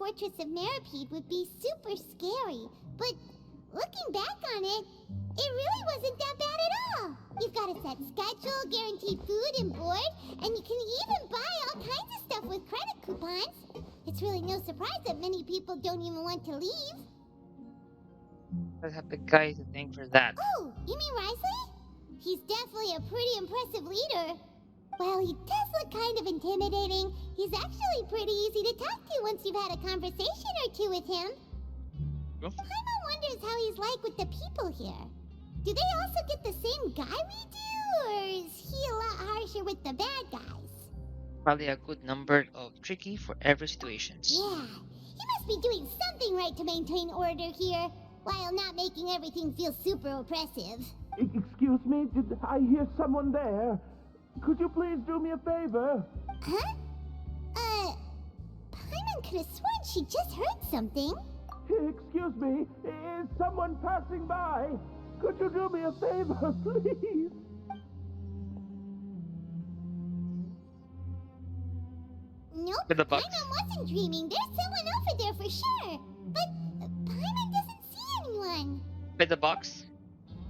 fortress of Meripede would be super scary, but looking back on it, it really wasn't that bad at all. You've got a set schedule, guaranteed food and board, and you can even buy all kinds of stuff with credit coupons. It's really no surprise that many people don't even want to leave. I have the guy to thank for that. Oh, you mean Risley? He's definitely a pretty impressive leader. While he does look kind of intimidating, he's actually pretty easy to talk to once you've had a conversation or two with him. Paimon wonders how he's like with the people here. Do they also get the same guy we do, or is he a lot harsher with the bad guys? Probably a good number of tricky for every situations. Yeah, he must be doing something right to maintain order here, while not making everything feel super oppressive. Excuse me, did I hear someone there? Could you please do me a favor? Huh? Paimon could have sworn she just heard something. Excuse me, is someone passing by? Could you do me a favor, please? Nope, With the box. Paimon wasn't dreaming. There's someone over there for sure. But Paimon doesn't see anyone. By the box.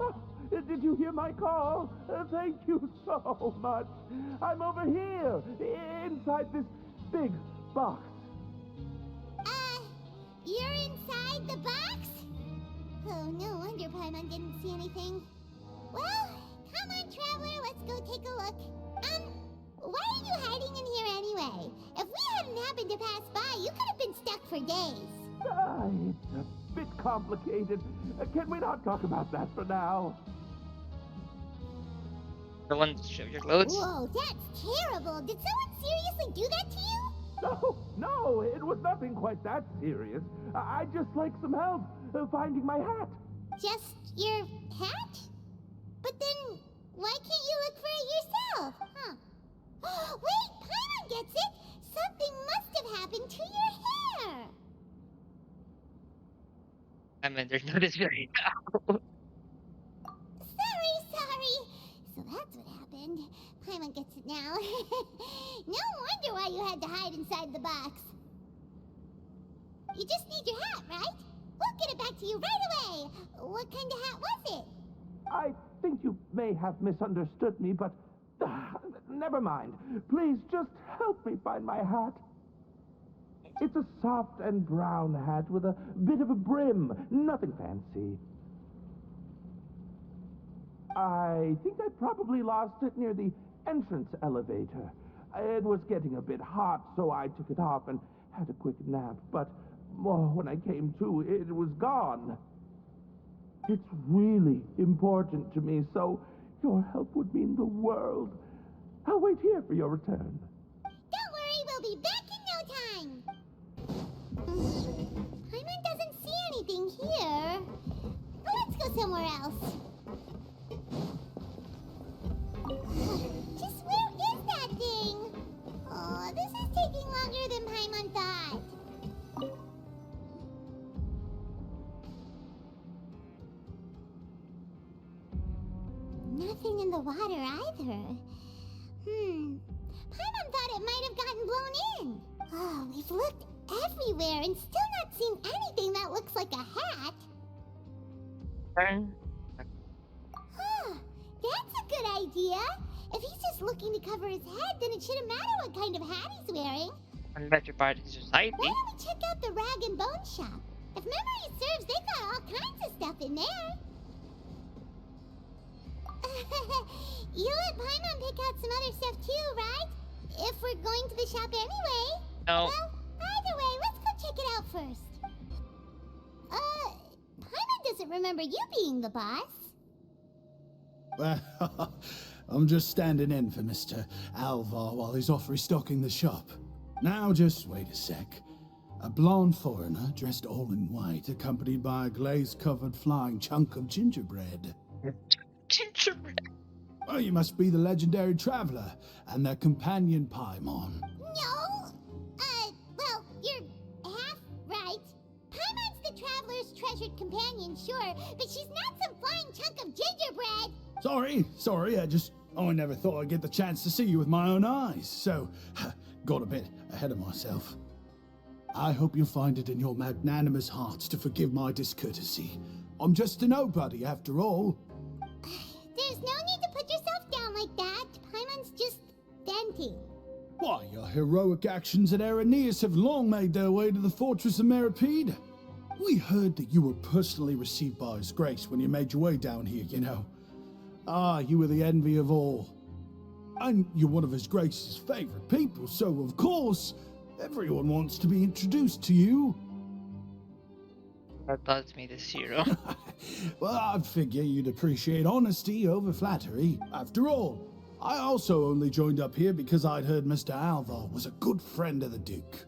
Oh, did you hear my call? Thank you so much. I'm over here, inside this big box. You're inside the box? Oh, no wonder Paimon didn't see anything. Well, come on, Traveler, let's go take a look. Why are you hiding in here anyway? If we hadn't happened to pass by, you could have been stuck for days. It's a bit complicated. Can we not talk about that for now? The one to show your clothes. Whoa, that's terrible. Did someone seriously do that to you? No, it was nothing quite that serious. I'd just like some help finding my hat. Just your hat? But then, why can't you look for it yourself? Huh? Wait, Paimon gets it! Something must have happened to your hair! I mean, there's no display now. Sorry. So that's what happened. Paimon gets it now. No wonder why you had to hide inside the box. You just need your hat, right? We'll get it back to you right away. What kind of hat was it? I think you may have misunderstood me, but never mind. Please just help me find my hat. It's a soft and brown hat with a bit of a brim. Nothing fancy. I think I probably lost it near the entrance elevator. It was getting a bit hot, so I took it off and had a quick nap. But when I came to, it was gone. It's really important to me, so your help would mean the world. I'll wait here for your return. Don't worry, we'll be back in no time. Paimon doesn't see anything here. Let's go somewhere else. Just where is that thing? Oh, this is taking longer than Paimon thought. Nothing in the water either. Paimon thought it might have gotten blown in. Oh, we've looked everywhere and still not seen anything that looks like a hat. Turn. Huh, that's a good idea. If he's just looking to cover his head, then it shouldn't matter what kind of hat he's wearing. Unless you're part of society. Why don't we check out the rag and bone shop? If memory serves, they got all kinds of stuff in there. You let Paimon pick out some other stuff too, right? If we're going to the shop anyway. No. Well, either way, let's go check it out first. Paimon doesn't remember you being the boss. Well, I'm just standing in for Mr. Alvar while he's off restocking the shop. Now, just wait a sec. A blonde foreigner dressed all in white, accompanied by a glaze-covered flying chunk of gingerbread. Gingerbread. Oh, you must be the legendary traveler and their companion Paimon. No. Well, you're half right. Paimon's the traveler's treasured companion, sure, but she's not some flying chunk of gingerbread. Sorry, I never thought I'd get the chance to see you with my own eyes, so got a bit ahead of myself. I hope you find it in your magnanimous hearts to forgive my discourtesy. I'm just a nobody, after all. There's no need to put yourself down like that. Paimon's just venting. Why, your heroic actions at Araneus have long made their way to the fortress of Meripede. We heard that you were personally received by His Grace when you made your way down here, you know. Ah, you were the envy of all. And you're one of His Grace's favorite people, so of course, everyone wants to be introduced to you. That does me this hero. Well, I'd figure you'd appreciate honesty over flattery. After all, I also only joined up here because I'd heard Mr. Alvar was a good friend of the Duke.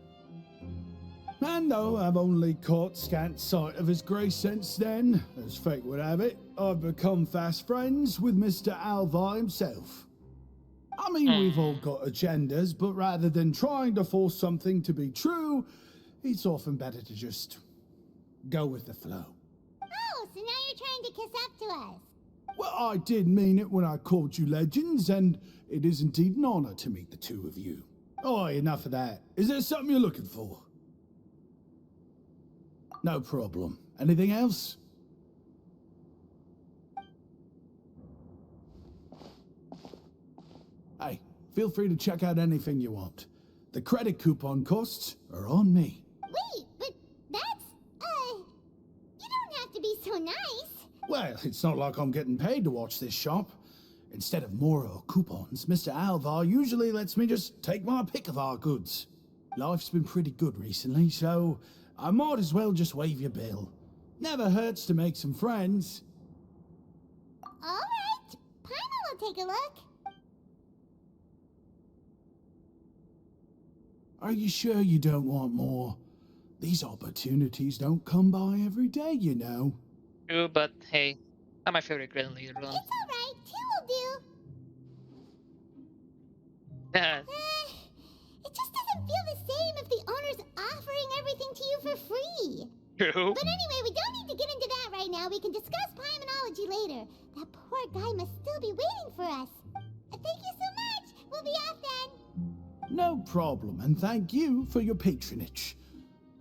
And though I've only caught scant sight of His Grace since then, as fate would have it, I've become fast friends with Mr. Alvar himself. I mean, we've all got agendas, but rather than trying to force something to be true, it's often better to just go with the flow. Oh, so now you're trying to kiss up to us. Well, I did mean it when I called you legends, and it is indeed an honor to meet the two of you. Oh, enough of that. Is there something you're looking for? No problem. Anything else? Hey, feel free to check out anything you want. The credit coupon costs are on me. Wait, but that's, you don't have to be so nice. Well, it's not like I'm getting paid to watch this shop. Instead of more coupons, Mr. Alvar usually lets me just take my pick of our goods. Life's been pretty good recently, so I might as well just waive your bill. Never hurts to make some friends. All right, Paimon will take a look. Are you sure you don't want more? These opportunities don't come by every day, you know. True, but hey, not my favorite Grand Leader run. It's all right, two will do. Yeah. It just doesn't feel the same if the owner's offering everything to you for free. True. But anyway, we don't need to get into that right now. We can discuss Paimanology later. That poor guy must still be waiting for us. Thank you so much. We'll be off then. No problem, and thank you for your patronage.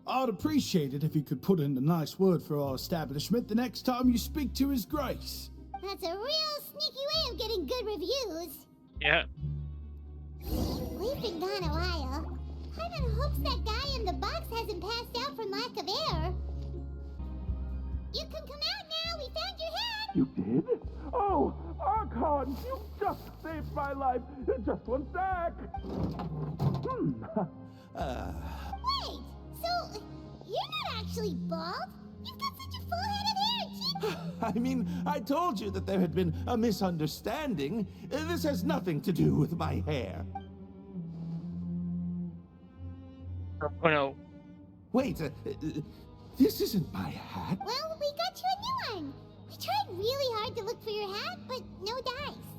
I'd appreciate it if you could put in a nice word for our establishment the next time you speak to His Grace. That's a real sneaky way of getting good reviews. Yeah. We've been gone a while. Paimon hopes that guy in the box hasn't passed out from lack of air. You can come out now. We found your hat. You did? Oh, Archon, you just saved my life. Just one sec. Wait, so you're not actually bald? You've got such a full head of hair, Chief. I mean, I told you that there had been a misunderstanding. This has nothing to do with my hair. Oh no. Wait, this isn't my hat. Well, we got you a new one. We tried really hard to look for your hat, but no dice.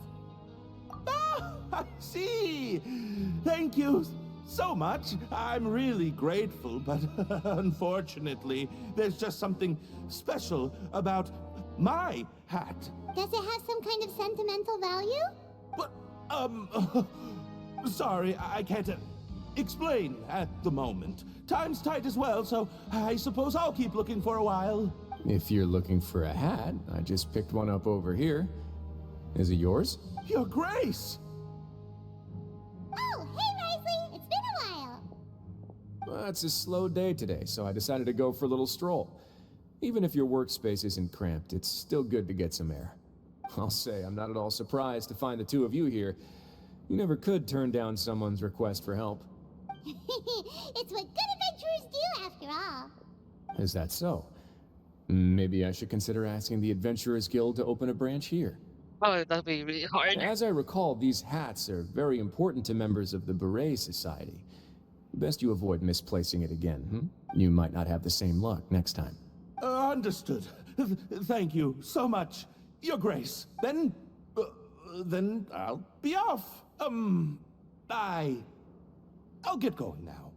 Ah, I see. Thank you so much. I'm really grateful, but unfortunately, there's just something special about my hat. Does it have some kind of sentimental value? But, sorry, I can't explain at the moment. Time's tight as well, so I suppose I'll keep looking for a while. If you're looking for a hat, I just picked one up over here. Is it yours? Your Grace! Oh, hey, Risley. It's been a while. Well, it's a slow day today, so I decided to go for a little stroll. Even if your workspace isn't cramped, it's still good to get some air. I'll say, I'm not at all surprised to find the two of you here. You never could turn down someone's request for help. It's what good adventurers do, after all. Is that so? Maybe I should consider asking the Adventurers Guild to open a branch here. Oh, that'll be really hard. As I recall, these hats are very important to members of the Beret Society. Best you avoid misplacing it again, hmm? You might not have the same luck next time. Understood. Thank you so much, Your Grace. Then I'll be off. I'll get going now.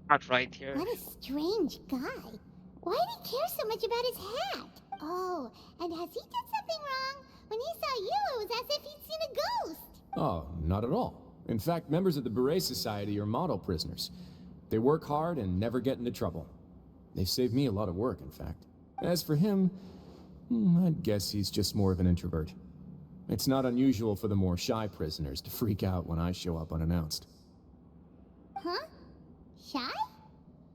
Not right here. What a strange guy. Why did he care so much about his hat? Oh, and has he done something wrong? When he saw you, it was as if he'd seen a ghost. Oh, not at all. In fact, members of the Beret Society are model prisoners. They work hard and never get into trouble. They've saved me a lot of work, in fact. As for him, I'd guess he's just more of an introvert. It's not unusual for the more shy prisoners to freak out when I show up unannounced. Huh? Shy?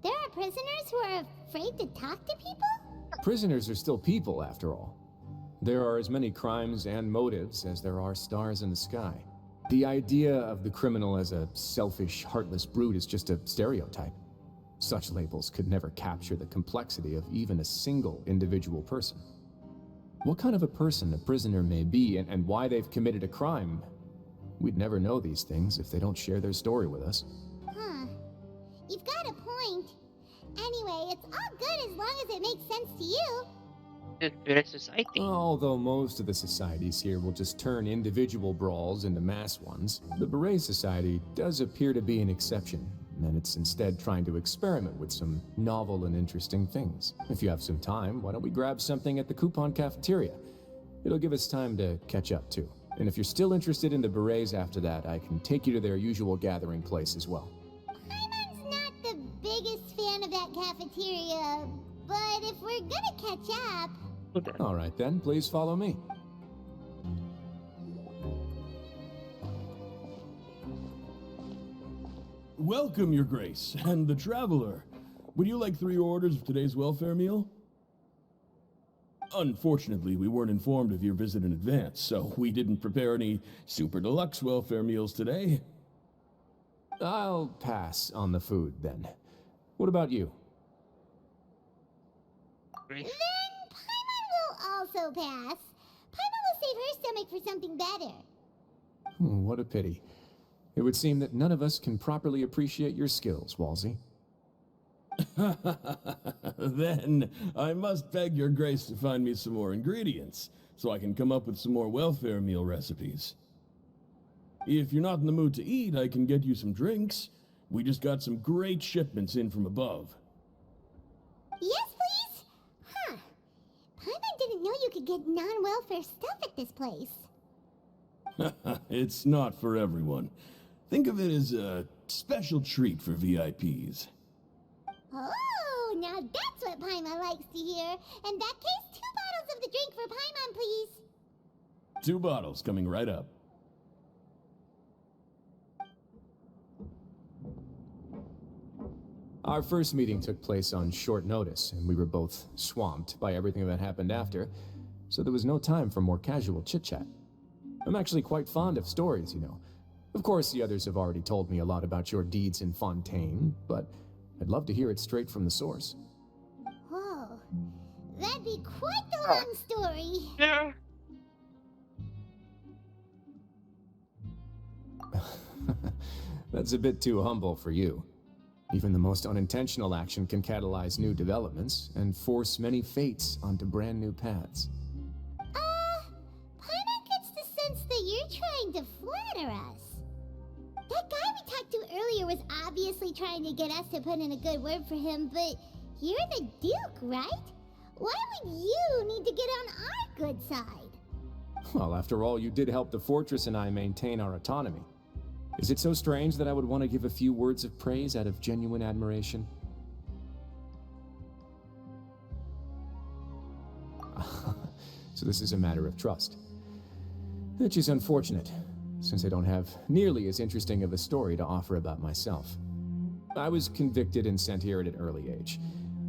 There are prisoners who are afraid to talk to people? Prisoners are still people, after all. There are as many crimes and motives as there are stars in the sky. The idea of the criminal as a selfish, heartless brute is just a stereotype. Such labels could never capture the complexity of even a single individual person. What kind of a person a prisoner may be and why they've committed a crime, we'd never know these things if they don't share their story with us. Huh. You've got a point. Anyway, it's all good as long as it makes sense to you. LootBear society. Although most of the societies here will just turn individual brawls into mass ones, the Beret Society does appear to be an exception, and it's instead trying to experiment with some novel and interesting things. If you have some time, why don't we grab something at the Coupon Cafeteria? It'll give us time to catch up too. And if you're still interested in the Berets after that, I can take you to their usual gathering place as well. Paimon's not the biggest fan of that cafeteria, but if we're gonna catch up... All right then, please follow me. Welcome, Your Grace, and the Traveler. Would you like 3 orders of today's welfare meal? Unfortunately, we weren't informed of your visit in advance, so we didn't prepare any super deluxe welfare meals today. I'll pass on the food then. What about you? Then Paimon will also pass. Paimon will save her stomach for something better. What a pity. It would seem that none of us can properly appreciate your skills, Walsey. Then I must beg Your Grace to find me some more ingredients, so I can come up with some more welfare meal recipes. If you're not in the mood to eat, I can get you some drinks. We just got some great shipments in from above. Yes, please? Huh. Paimon didn't know you could get non-welfare stuff at this place. It's not for everyone. Think of it as a special treat for VIPs. Oh, now that's what Paimon likes to hear. In that case, 2 bottles of the drink for Paimon, please. 2 bottles coming right up. Our first meeting took place on short notice, and we were both swamped by everything that happened after, so there was no time for more casual chit-chat. I'm actually quite fond of stories, you know. Of course, the others have already told me a lot about your deeds in Fontaine, but I'd love to hear it straight from the source. Whoa. That'd be quite the long story. Yeah. That's a bit too humble for you. Even the most unintentional action can catalyze new developments and force many fates onto brand new paths. Paimon gets the sense that you're trying to flatter us. That guy we talked to earlier was obviously trying to get us to put in a good word for him, but you're the Duke, right? Why would you need to get on our good side? Well, after all, you did help the fortress and I maintain our autonomy. Is it so strange that I would want to give a few words of praise out of genuine admiration? So this is a matter of trust. Which is unfortunate, since I don't have nearly as interesting of a story to offer about myself. I was convicted and sent here at an early age.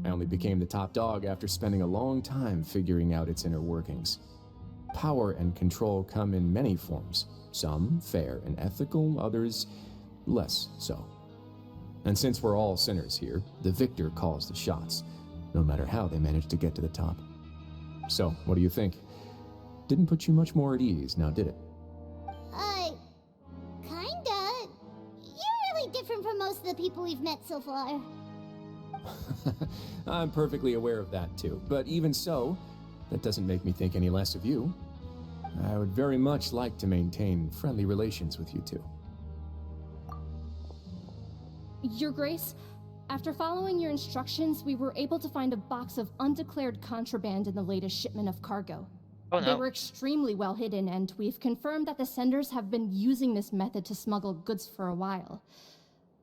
I only became the top dog after spending a long time figuring out its inner workings. Power and control come in many forms. Some fair and ethical, others less so. And since we're all sinners here, the victor calls the shots, no matter how they manage to get to the top. So, what do you think? Didn't put you much more at ease, now did it? Kinda. You're really different from most of the people we've met so far. I'm perfectly aware of that too, but even so, that doesn't make me think any less of you. I would very much like to maintain friendly relations with you two. Your Grace, after following your instructions, we were able to find a box of undeclared contraband in the latest shipment of cargo. Oh They no. were extremely well hidden, and we've confirmed that the senders have been using this method to smuggle goods for a while.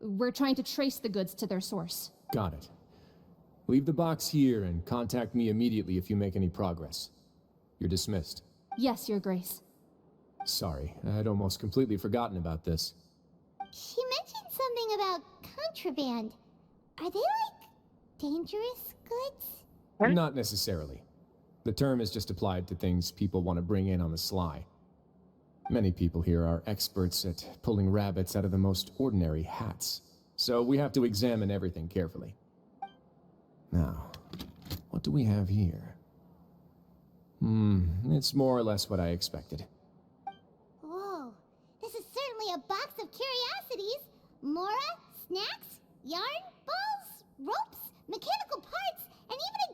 We're trying to trace the goods to their source. Got it. Leave the box here and contact me immediately if you make any progress. You're dismissed. Yes, Your Grace. Sorry, I'd almost completely forgotten about this. She mentioned something about contraband. Are they like dangerous goods? Not necessarily. The term is just applied to things people want to bring in on the sly. Many people here are experts at pulling rabbits out of the most ordinary hats, so we have to examine everything carefully. Now, what do we have here? It's more or less what I expected. Whoa, this is certainly a box of curiosities. Mora, snacks, yarn, balls, ropes, mechanical parts, and even a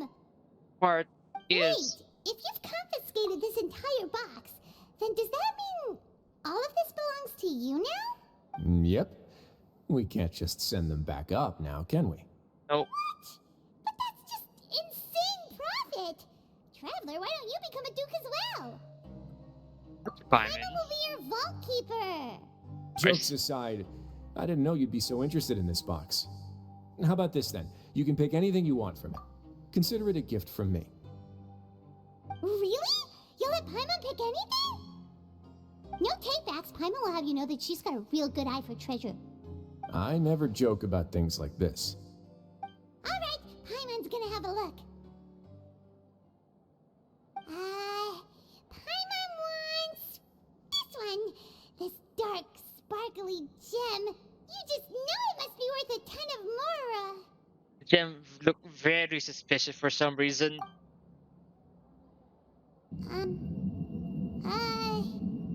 gem! Part is... Wait, if you've confiscated this entire box, then does that mean all of this belongs to you now? Yep. We can't just send them back up now, can we? Nope. What? But that's just insane profit! Traveler, why don't you become a duke as well? Paimon. Paimon will be your vault keeper! Jokes aside, I didn't know you'd be so interested in this box. How about this then? You can pick anything you want from it. Consider it a gift from me. Really? You'll let Paimon pick anything? No takebacks. Paimon will have you know that she's got a real good eye for treasure. I never joke about things like this. Alright, Paimon's gonna have a look. Paimon wants this one. This dark, sparkly gem. You just know it must be worth a ton of Mora. The gem looked very suspicious for some reason.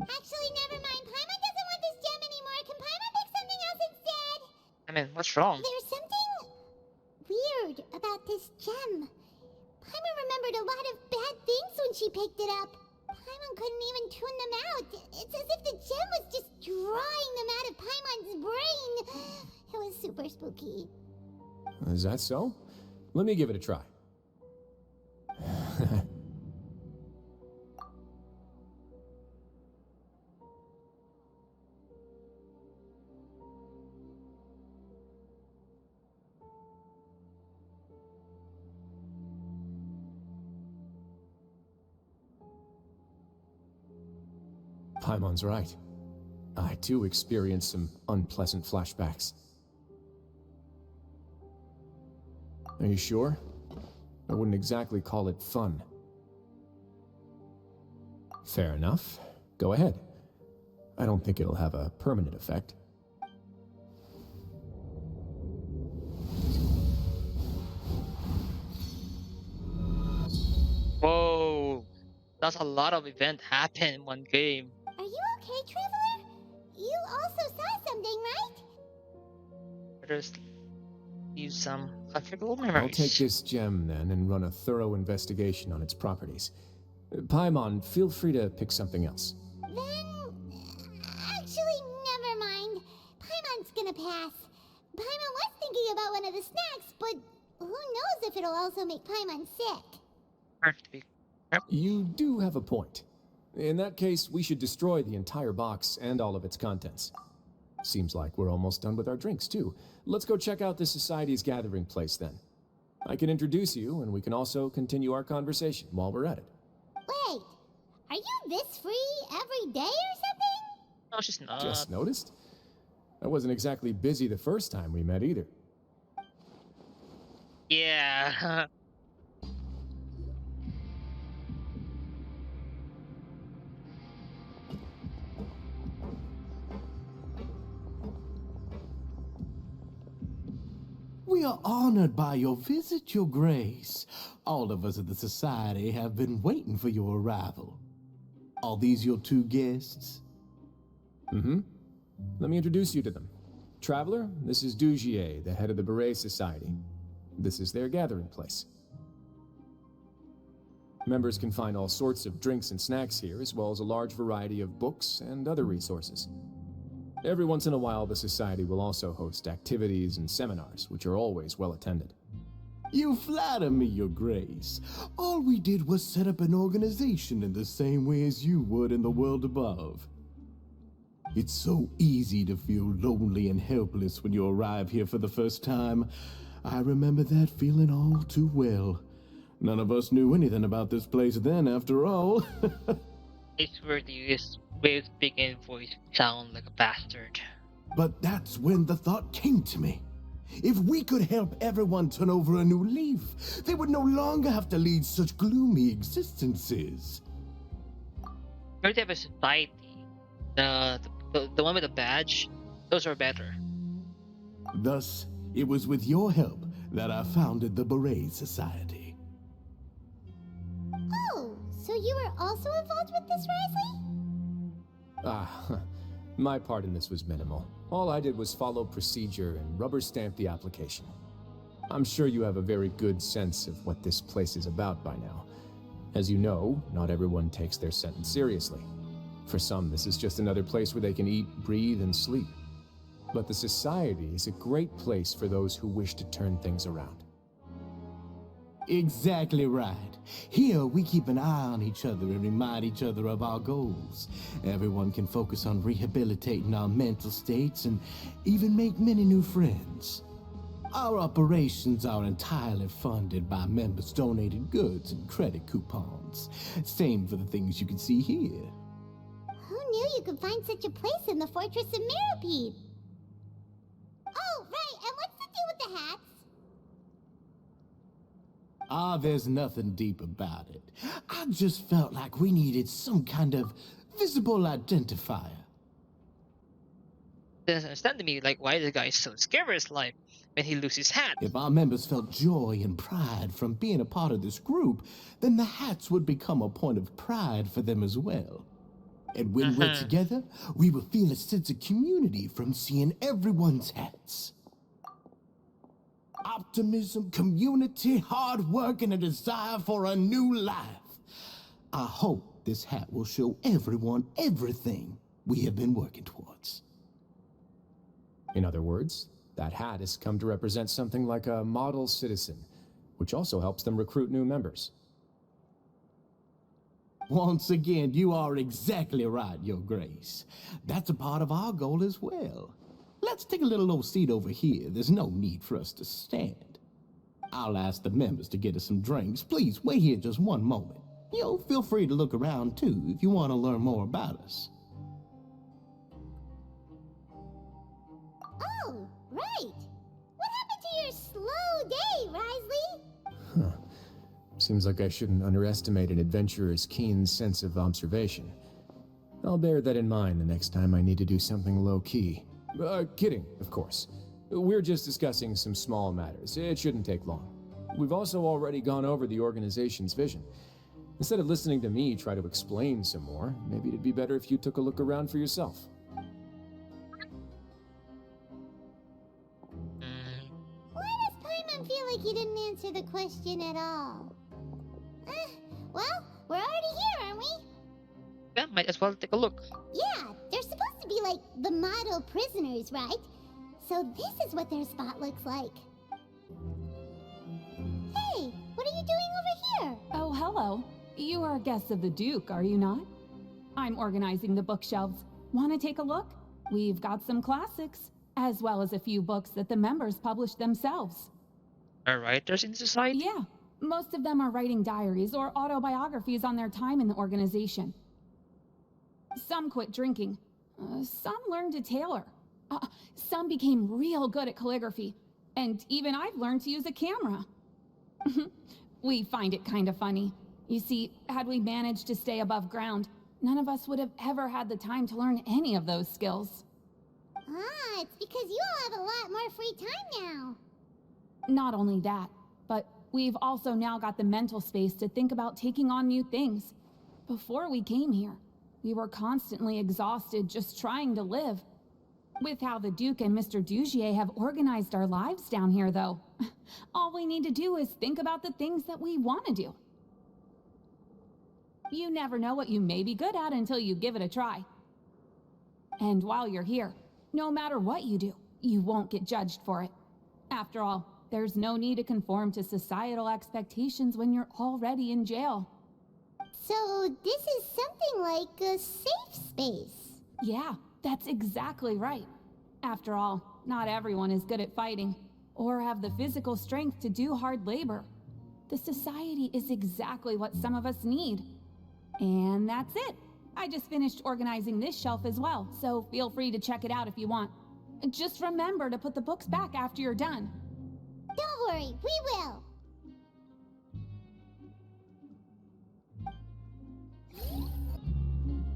Actually, never mind. Paimon doesn't want this gem anymore. Can Paimon pick something else instead? I mean, what's wrong? There's something weird about this gem. Paimon remembered a lot of bad things when she picked it up. Paimon couldn't even tune them out. It's as if the gem was just drawing them out of Paimon's brain. It was super spooky. Is that so? Let me give it a try. Paimon's right. I too experienced some unpleasant flashbacks. Are you sure? I wouldn't exactly call it fun. Fair enough. Go ahead. I don't think it'll have a permanent effect. Whoa. That's a lot of event happen in one game. Are you okay, Traveler? You also saw something, right? Just use some configurable memories. I'll take this gem then and run a thorough investigation on its properties. Paimon, feel free to pick something else. Then... actually, never mind. Paimon's gonna pass. Paimon was thinking about one of the snacks, but who knows if it'll also make Paimon sick. You do have a point. In that case, we should destroy the entire box and all of its contents. Seems like we're almost done with our drinks, too. Let's go check out the Society's gathering place, then. I can introduce you, and we can also continue our conversation while we're at it. Wait, are you this free every day or something? No, she's not. Just noticed? I wasn't exactly busy the first time we met, either. Yeah. We are honored by your visit, Your Grace. All of us at the Society have been waiting for your arrival. Are these your two guests? Mm-hmm. Let me introduce you to them. Traveler, this is Dugier, the head of the Beret Society. This is their gathering place. Members can find all sorts of drinks and snacks here, as well as a large variety of books and other resources. Every once in a while, the Society will also host activities and seminars, which are always well attended. You flatter me, Your Grace. All we did was set up an organization in the same way as you would in the world above. It's so easy to feel lonely and helpless when you arrive here for the first time. I remember that feeling all too well. None of us knew anything about this place then, after all. I swear to you, his way of speaking voice sound like a bastard. But that's when the thought came to me. If we could help everyone turn over a new leaf, they would no longer have to lead such gloomy existences. Or they have a society. The one with the badge, those are better. Thus, it was with your help that I founded the Beret Society. Oh, so you were also involved with this, Risley? My part in this was minimal. All I did was follow procedure and rubber stamp the application. I'm sure you have a very good sense of what this place is about by now. As you know, not everyone takes their sentence seriously. For some, this is just another place where they can eat, breathe, and sleep. But the society is a great place for those who wish to turn things around. Exactly right. Here, we keep an eye on each other and remind each other of our goals. Everyone can focus on rehabilitating our mental states and even make many new friends. Our operations are entirely funded by members' donated goods and credit coupons. Same for the things you can see here. Who knew you could find such a place in the Fortress of Mirapede? Oh, right, and what's the deal with the hats? There's nothing deep about it. I just felt like we needed some kind of visible identifier. It doesn't understand to me, like, why the guy is so scared of his life when he loses his hat. If our members felt joy and pride from being a part of this group, then the hats would become a point of pride for them as well. And when we're together, we will feel a sense of community from seeing everyone's hats. Optimism, community, hard work, and a desire for a new life. I hope this hat will show everyone everything we have been working towards. In other words, that hat has come to represent something like a model citizen, which also helps them recruit new members. Once again, you are exactly right, Your Grace. That's a part of our goal as well. Let's take a little old seat over here. There's no need for us to stand. I'll ask the members to get us some drinks. Please, wait here just one moment. Feel free to look around, too, if you want to learn more about us. Oh, right. What happened to your slow day, Risley? Seems like I shouldn't underestimate an adventurer's keen sense of observation. I'll bear that in mind the next time I need to do something low-key. Kidding, of course. We're just discussing some small matters. It shouldn't take long. We've also already gone over the organization's vision. Instead of listening to me try to explain some more, maybe it'd be better if you took a look around for yourself. Why does Paimon feel like he didn't answer the question at all? Well, we're already here, aren't we? Yeah, might as well take a look. Yeah, they're supposed to be like the model prisoners, right? So this is what their spot looks like. Hey, what are you doing over here? Oh, hello. You are guests of the Duke, are you not? I'm organizing the bookshelves. Want to take a look? We've got some classics, as well as a few books that the members published themselves. Are writers in society? Yeah, most of them are writing diaries or autobiographies on their time in the organization. Some quit drinking. Some learned to tailor. Some became real good at calligraphy. And even I've learned to use a camera. We find it kind of funny. You see, had we managed to stay above ground, none of us would have ever had the time to learn any of those skills. It's because you all have a lot more free time now. Not only that, but we've also now got the mental space to think about taking on new things. Before we came here, we were constantly exhausted just trying to live. With how the Duke and Mr. Dugier have organized our lives down here, though, all we need to do is think about the things that we want to do. You never know what you may be good at until you give it a try. And while you're here, no matter what you do, you won't get judged for it. After all, there's no need to conform to societal expectations when you're already in jail. So this is something like a safe space. Yeah, That's exactly right. After all, not everyone is good at fighting, or have the physical strength to do hard labor. The society is exactly what some of us need. And that's it. I just finished organizing this shelf as well, so feel free to check it out if you want. Just remember to put the books back after you're done. Don't worry, we will.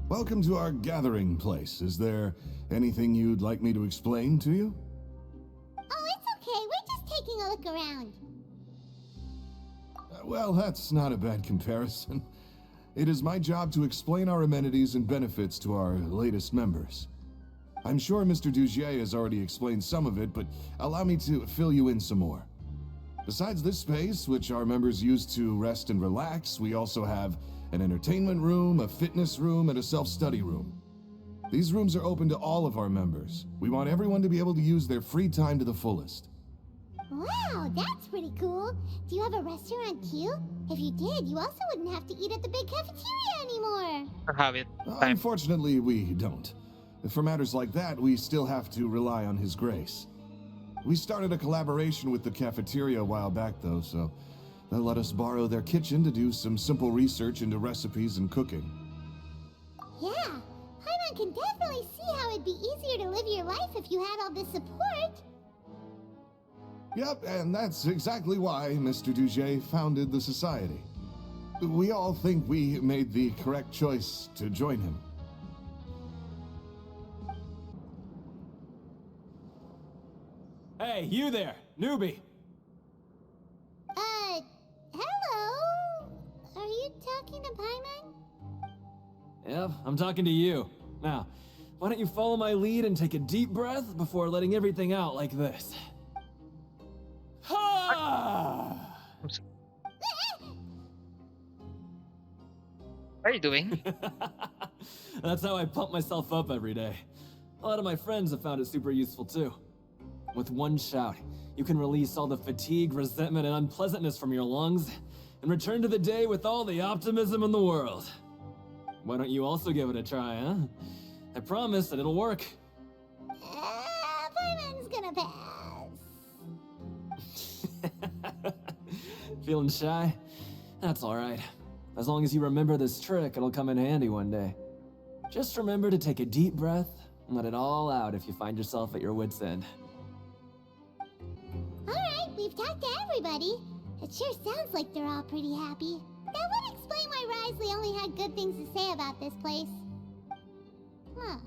Welcome to our gathering place. Is there anything you'd like me to explain to you? Oh, it's okay. We're just taking a look around. Well, that's not a bad comparison. It is my job to explain our amenities and benefits to our latest members. I'm sure Mr. Dugier has already explained some of it, but allow me to fill you in some more. Besides this space, which our members use to rest and relax, we also have an entertainment room, a fitness room, and a self-study room. These rooms are open to all of our members. We want everyone to be able to use their free time to the fullest. Wow, that's pretty cool. Do you have a restaurant queue? If you did, you also wouldn't have to eat at the big cafeteria anymore. Or have it. Unfortunately, we don't. For matters like that, we still have to rely on His Grace. We started a collaboration with the cafeteria a while back, though, so they'll let us borrow their kitchen to do some simple research into recipes and cooking. Yeah, Paimon can definitely see how it'd be easier to live your life if you had all this support. Yep, and that's exactly why Mr. Dugier founded the society. We all think we made the correct choice to join him. Hey, you there, newbie! Hello? Are you talking to Paimon? Yep, I'm talking to you. Now, why don't you follow my lead and take a deep breath before letting everything out like this? Ha! What are you doing? That's how I pump myself up every day. A lot of my friends have found it super useful too. With one shout, you can release all the fatigue, resentment, and unpleasantness from your lungs and return to the day with all the optimism in the world. Why don't you also give it a try, huh? I promise that it'll work. Paimon's gonna pass. Feeling shy? That's alright. As long as you remember this trick, it'll come in handy one day. Just remember to take a deep breath and let it all out if you find yourself at your wit's end. Alright, we've talked to everybody. It sure sounds like they're all pretty happy. That would explain why Risley only had good things to say about this place. Huh.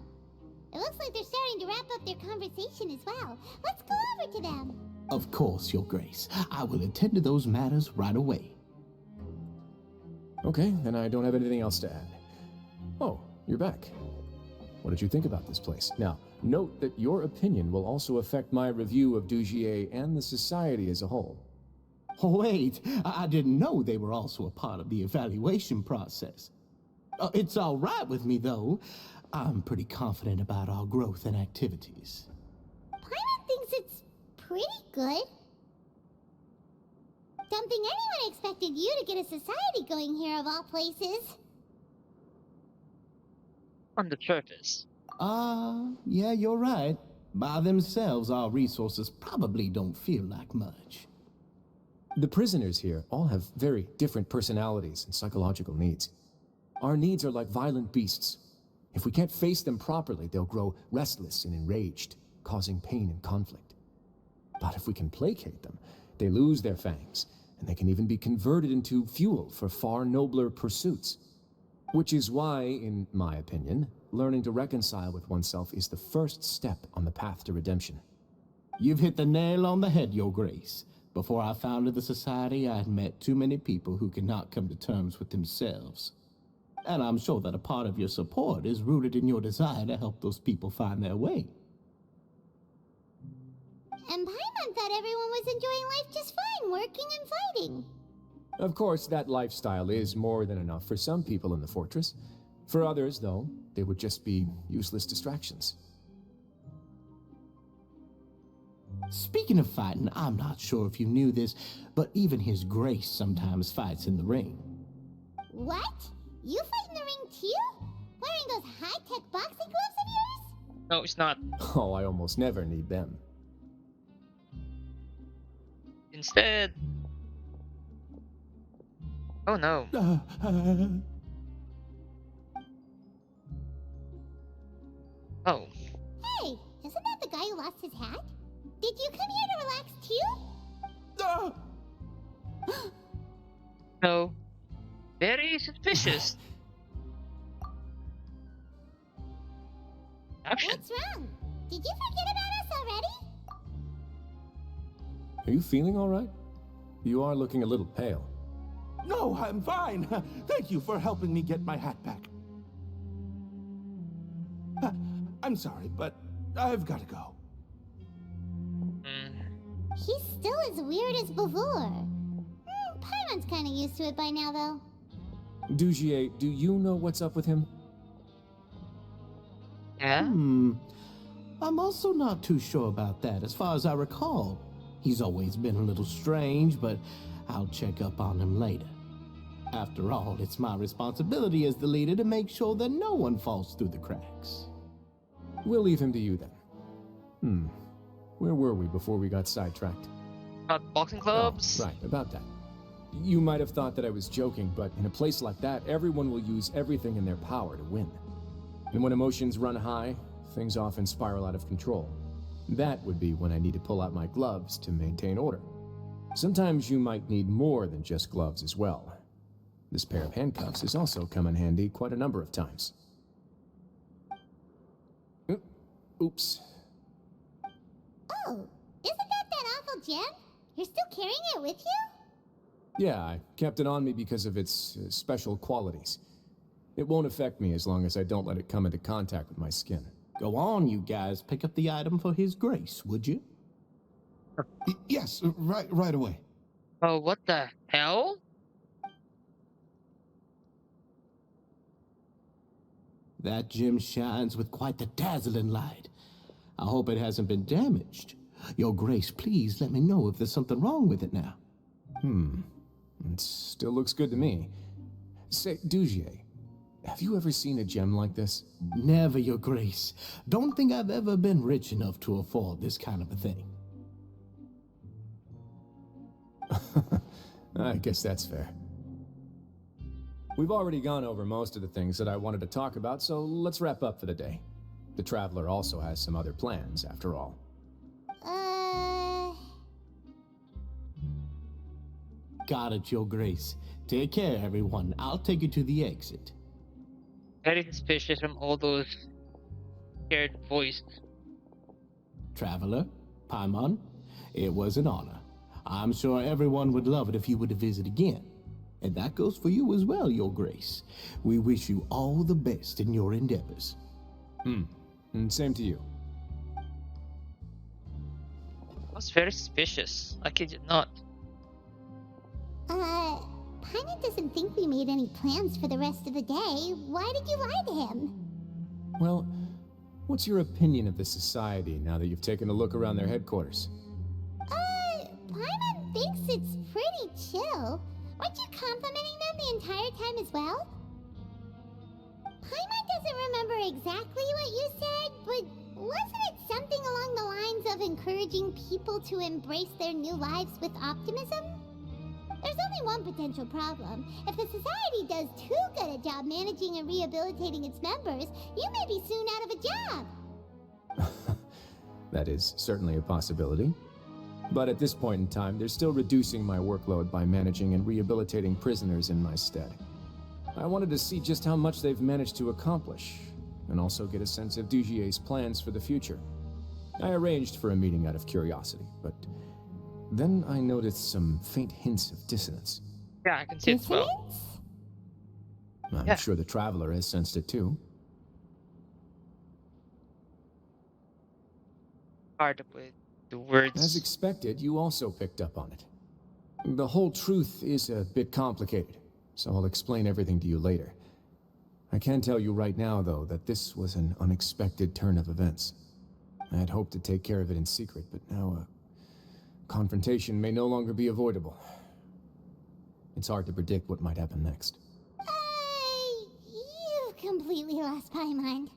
It looks like they're starting to wrap up their conversation as well. Let's go over to them. Of course, Your Grace. I will attend to those matters right away. Okay, then I don't have anything else to add. Oh, you're back. What did you think about this place? Now, note that your opinion will also affect my review of Dugier and the society as a whole. Wait, I didn't know they were also a part of the evaluation process. It's all right with me, though. I'm pretty confident about our growth and activities. Paimon thinks it's pretty good. Don't think anyone expected you to get a society going here of all places. On the surface. Yeah, you're right. By themselves, our resources probably don't feel like much. The prisoners here all have very different personalities and psychological needs. Our needs are like violent beasts. If we can't face them properly, they'll grow restless and enraged, causing pain and conflict. But if we can placate them, they lose their fangs, and they can even be converted into fuel for far nobler pursuits. Which is why, in my opinion, learning to reconcile with oneself is the first step on the path to redemption. You've hit the nail on the head, Your Grace. Before I founded the society, I had met too many people who could not come to terms with themselves. And I'm sure that a part of your support is rooted in your desire to help those people find their way. And Paimon thought everyone was enjoying life just fine, working and fighting. Of course, that lifestyle is more than enough for some people in the fortress. For others, though, they would just be useless distractions. Speaking of fighting, I'm not sure if you knew this, but even His Grace sometimes fights in the ring. What? You fight in the ring too? Wearing those high-tech boxing gloves of yours? No, it's not. Oh, I almost never need them. Instead. Oh no. Oh. Hey, isn't that the guy who lost his hat? Did you come here to relax too? No. Very suspicious. Action. What's wrong? Did you forget about us already? Are you feeling all right? You are looking a little pale. No, I'm fine. Thank you for helping me get my hat back. I'm sorry, but I've got to go. He's still as weird as before. Paimon's kind of used to it by now, though. Dugier, do you know what's up with him? Yeah? I'm also not too sure about that. As far as I recall, he's always been a little strange, but I'll check up on him later. After all, it's my responsibility as the leader to make sure that no one falls through the cracks. We'll leave him to you then. Where were we before we got sidetracked? About boxing clubs? Oh, right, about that. You might have thought that I was joking, but in a place like that, everyone will use everything in their power to win. And when emotions run high, things often spiral out of control. That would be when I need to pull out my gloves to maintain order. Sometimes you might need more than just gloves as well. This pair of handcuffs has also come in handy quite a number of times. Oops. Oh, isn't that awful gem? You're still carrying it with you? Yeah, I kept it on me because of its special qualities. It won't affect me as long as I don't let it come into contact with my skin. Go on, you guys. Pick up the item for his grace, would you? Yes, right away. Oh, what the hell? That gem shines with quite the dazzling light. I hope it hasn't been damaged. Your grace, please let me know if there's something wrong with it now. It still looks good to me. Say, Dugier, have you ever seen a gem like this? Never, your grace. Don't think I've ever been rich enough to afford this kind of a thing. I guess that's fair. We've already gone over most of the things that I wanted to talk about, so let's wrap up for the day. The Traveler also has some other plans, after all. Got it, your grace. Take care, everyone. I'll take you to the exit. Very suspicious from all those scared voices. Traveler, Paimon, it was an honor. I'm sure everyone would love it if you were to visit again. And that goes for you as well, your grace. We wish you all the best in your endeavors. And same to you. That's very suspicious. I kid you not. Paimon doesn't think we made any plans for the rest of the day. Why did you lie to him? Well, what's your opinion of the society now that you've taken a look around their headquarters? Paimon thinks it's pretty chill. Weren't you complimenting them the entire time as well? Paimon doesn't remember exactly what you said, but wasn't it something along the lines of encouraging people to embrace their new lives with optimism? There's only one potential problem. If the society does too good a job managing and rehabilitating its members, you may be soon out of a job. That is certainly a possibility. But at this point in time, they're still reducing my workload by managing and rehabilitating prisoners in my stead. I wanted to see just how much they've managed to accomplish, and also get a sense of Dugier's plans for the future. I arranged for a meeting out of curiosity, but then I noticed some faint hints of dissonance. Yeah, I can see it well. I'm sure the Traveler has sensed it too. Hard to put the words. As expected, you also picked up on it. The whole truth is a bit complicated, so I'll explain everything to you later. I can tell you right now, though, that this was an unexpected turn of events. I had hoped to take care of it in secret, but now a confrontation may no longer be avoidable. It's hard to predict what might happen next. You've completely lost Paimon.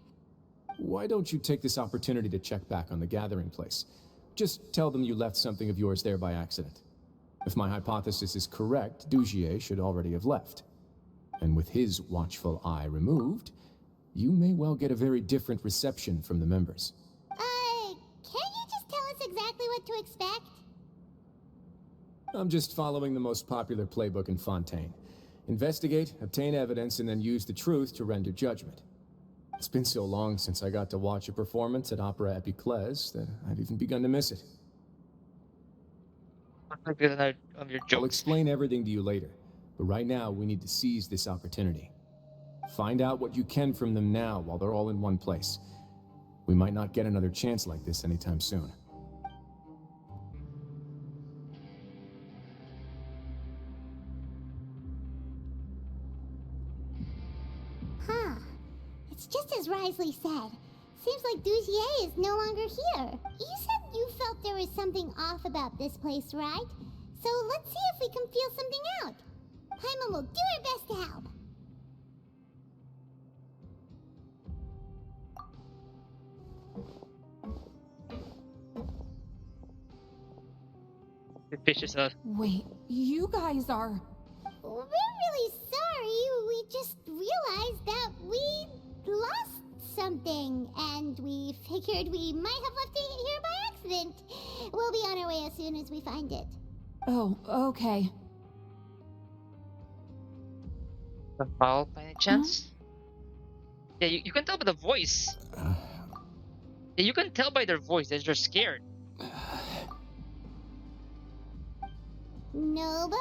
Why don't you take this opportunity to check back on the gathering place? Just tell them you left something of yours there by accident. If my hypothesis is correct, Dugier should already have left. And with his watchful eye removed, you may well get a very different reception from the members. Can't you just tell us exactly what to expect? I'm just following the most popular playbook in Fontaine. Investigate, obtain evidence, and then use the truth to render judgment. It's been so long since I got to watch a performance at Opera Epiclese that I've even begun to miss it. Of your I'll jokes. explain everything to you later, but right now we need to seize this opportunity. Find out what you can from them now while they're all in one place. We might not get another chance like this anytime soon. Huh. It's just as Risley said. Seems like Dugier is no longer here. You said you felt there was something off about this place, right? So let's see if we can feel something out. Paimon will do her best to help. Suspicious of. Wait, you guys are... We're really sorry. We just realized that we lost something, and we figured we might have left it here by accident. We'll be on our way as soon as we find it. Oh, okay. The foul by any chance? Yeah, you can tell by the voice. Yeah, you can tell by their voice that they're scared. Nobody?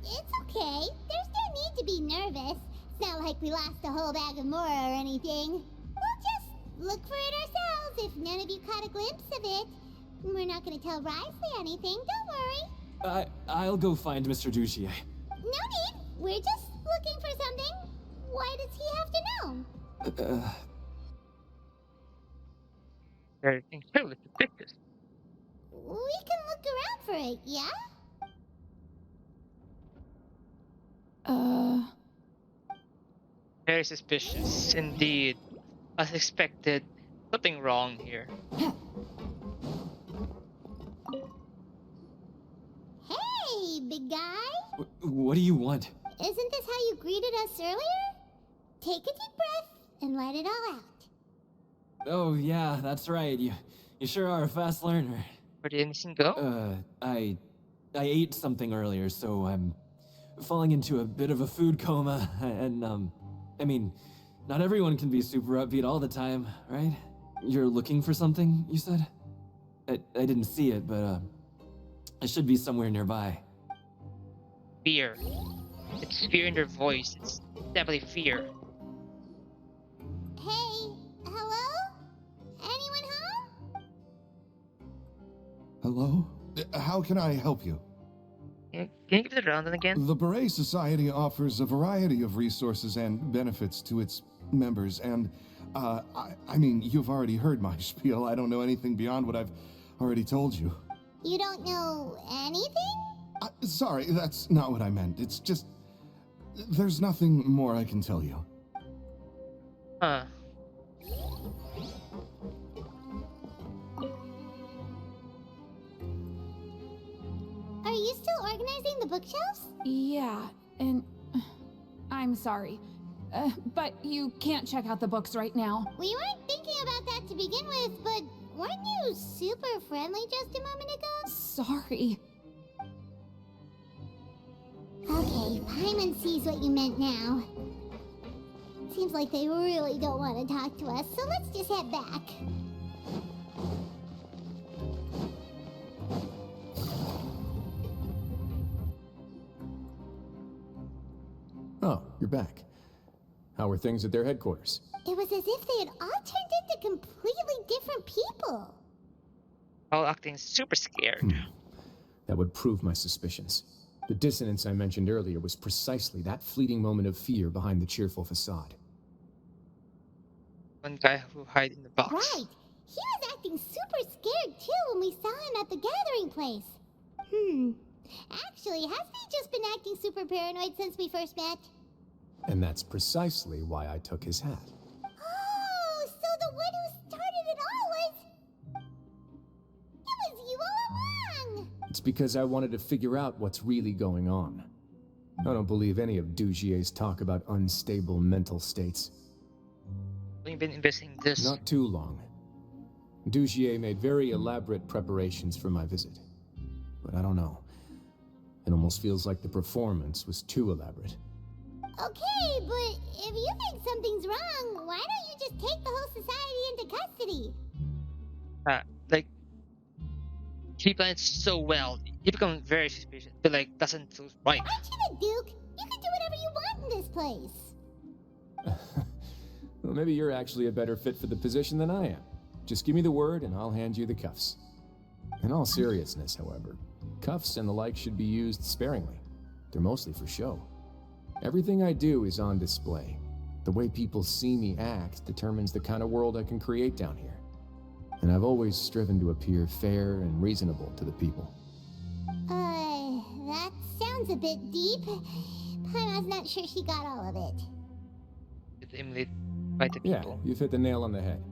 It's okay. There's no need to be nervous. It's not like we lost a whole bag of Mora or anything. We'll just look for it ourselves if none of you caught a glimpse of it. We're not gonna tell Risley anything, don't worry. I'll go find Mr. Dugier. No need. We're just looking for something. Why does he have to know? They're incredibly suspicious. We can look around for it, yeah? Very suspicious, indeed. As expected, something wrong here. Hey, big guy. What do you want? Isn't this how you greeted us earlier? Take a deep breath and let it all out. Oh, yeah, that's right. You sure are a fast learner. Where did anything go? I ate something earlier, so I'm falling into a bit of a food coma, and, I mean, not everyone can be super upbeat all the time, right? You're looking for something, you said? I didn't see it, but, it should be somewhere nearby. Fear. It's fear in their voice. It's definitely fear. Hey, hello? Anyone home? Hello? How can I help you? Can you give it a round again? The Beret Society offers a variety of resources and benefits to its members, and, I mean, you've already heard my spiel. I don't know anything beyond what I've already told you. You don't know anything? Sorry, that's not what I meant. It's just... there's nothing more I can tell you. Huh. Are you still organizing the bookshelves? Yeah, and... I'm sorry. But you can't check out the books right now. We weren't thinking about that to begin with, but weren't you super friendly just a moment ago? Sorry. Okay, Paimon sees what you meant now. Seems like they really don't want to talk to us, so let's just head back. Oh, you're back. How are things at their headquarters? It was as if they had all turned into completely different people. All acting super scared. That would prove my suspicions. The dissonance I mentioned earlier was precisely that fleeting moment of fear behind the cheerful facade. One guy who hid in the box. Right. He was acting super scared too when we saw him at the gathering place. Actually, hasn't he just been acting super paranoid since we first met? And that's precisely why I took his hat. Oh, so the one who started it all was... It was you all along! It's because I wanted to figure out what's really going on. I don't believe any of Dugier's talk about unstable mental states. We've been investigating this. Not too long. Dugier made very elaborate preparations for my visit. But I don't know. It almost feels like the performance was too elaborate. Okay, but if you think something's wrong, why don't you just take the whole society into custody? Like, he plans so well. He becomes very suspicious, but like doesn't feel right. Aren't you the Duke? You can do whatever you want in this place. Well, maybe you're actually a better fit for the position than I am. Just give me the word and I'll hand you the cuffs. In all seriousness, however, cuffs and the like should be used sparingly. They're mostly for show. Everything I do is on display. The way people see me act determines the kind of world I can create down here. And I've always striven to appear fair and reasonable to the people. That sounds a bit deep. Paimon's not sure she got all of it. It's emulated by the Yeah, people. you've hit the nail on the head.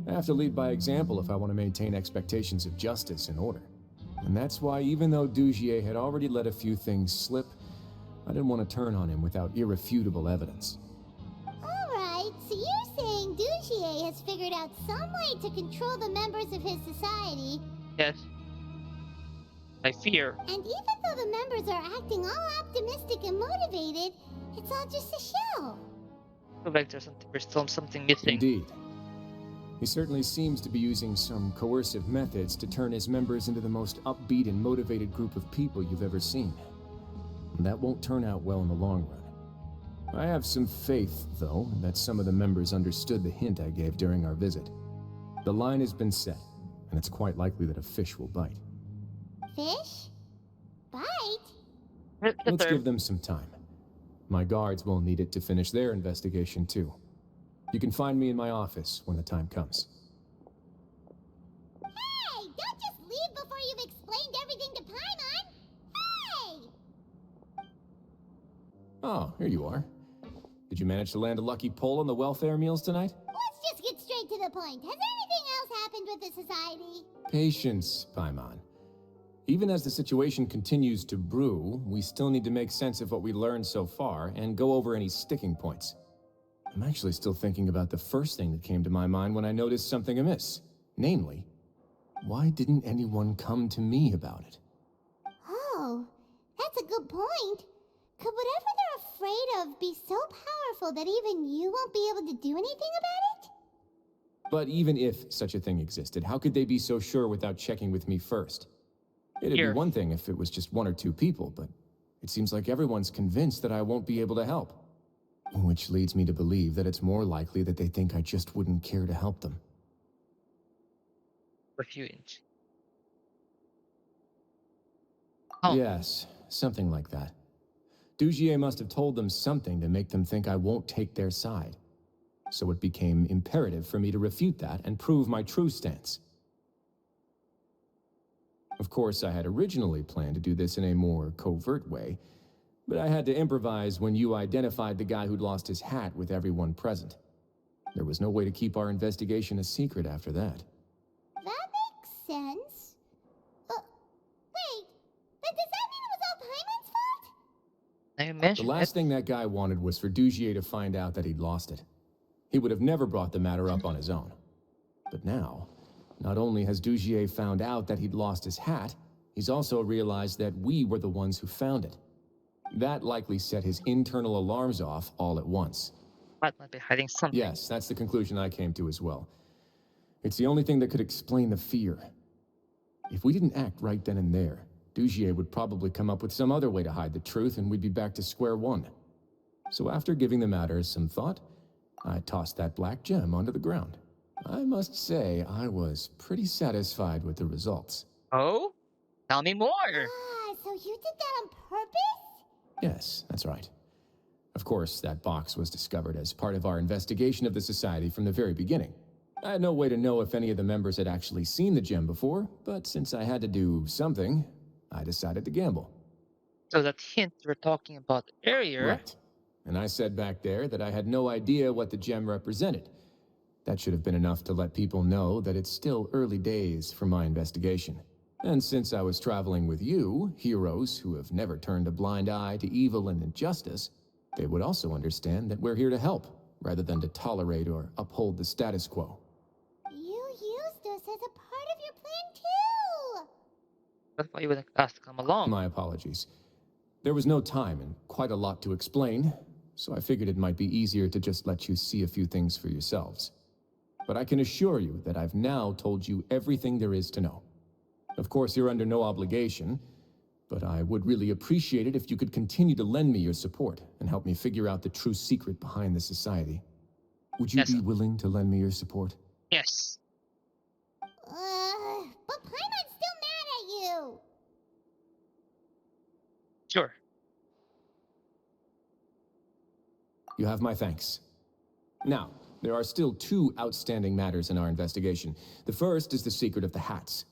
I have to lead by example if I want to maintain expectations of justice and order. And that's why, even though Dugier had already let a few things slip, I didn't want to turn on him without irrefutable evidence. Alright, so you're saying Dugier has figured out some way to control the members of his society. Yes. I fear. And even though the members are acting all optimistic and motivated, it's all just a show. I feel like there's still something missing. Indeed. He certainly seems to be using some coercive methods to turn his members into the most upbeat and motivated group of people you've ever seen. And that won't turn out well in the long run. I have some faith, though, that some of the members understood the hint I gave during our visit. The line has been set, and it's quite likely that a fish will bite. Fish? Bite? Let's give them some time. My guards will need it to finish their investigation, too. You can find me in my office when the time comes. Hey! Don't just leave before you've explained everything to Paimon! Hey! Oh, here you are. Did you manage to land a lucky pull on the welfare meals tonight? Let's just get straight to the point. Has anything else happened with the society? Patience, Paimon. Even as the situation continues to brew, we still need to make sense of what we learned so far and go over any sticking points. I'm actually still thinking about the first thing that came to my mind when I noticed something amiss. Namely, why didn't anyone come to me about it? Oh, that's a good point. Could whatever they're afraid of be so powerful that even you won't be able to do anything about it? But even if such a thing existed, how could they be so sure without checking with me first? It'd be one thing if it was just one or two people, but it seems like everyone's convinced that I won't be able to help. Which leads me to believe that it's more likely that they think I just wouldn't care to help them. Refuge. Oh. Yes, something like that. Dugier must have told them something to make them think I won't take their side. So it became imperative for me to refute that and prove my true stance. Of course, I had originally planned to do this in a more covert way, but I had to improvise when you identified the guy who'd lost his hat with everyone present. There was no way to keep our investigation a secret after that. That makes sense. Wait, then does that mean it was all Paimon's fault? I mentioned The last thing that guy wanted was for Dugier to find out that he'd lost it. He would have never brought the matter up on his own. But now, not only has Dugier found out that he'd lost his hat, he's also realized that we were the ones who found it. That likely set his internal alarms off all at once. What might be hiding something? Yes, that's the conclusion I came to as well. It's the only thing that could explain the fear. If we didn't act right then and there, Dugier would probably come up with some other way to hide the truth and we'd be back to square one. So after giving the matter some thought, I tossed that black gem onto the ground. I must say, I was pretty satisfied with the results. Oh? Tell me more! So you did that on purpose? Yes, that's right. Of course, that box was discovered as part of our investigation of the society from the very beginning. I had no way to know if any of the members had actually seen the gem before, but since I had to do something, I decided to gamble. So that hint you were talking about earlier. Right. And I said back there that I had no idea what the gem represented. That should have been enough to let people know that it's still early days for my investigation. And since I was traveling with you, heroes who have never turned a blind eye to evil and injustice, they would also understand that we're here to help, rather than to tolerate or uphold the status quo. You used us as a part of your plan too! That's why you would ask to come along. My apologies. There was no time and quite a lot to explain, so I figured it might be easier to just let you see a few things for yourselves. But I can assure you that I've now told you everything there is to know. Of course, you're under no obligation, but I would really appreciate it if you could continue to lend me your support and help me figure out the true secret behind the society. Would you Yes. be willing to lend me your support? Yes. But Paimon's still mad at you! Sure. You have my thanks. Now, there are still 2 outstanding matters in our investigation. The first is the secret of the hats.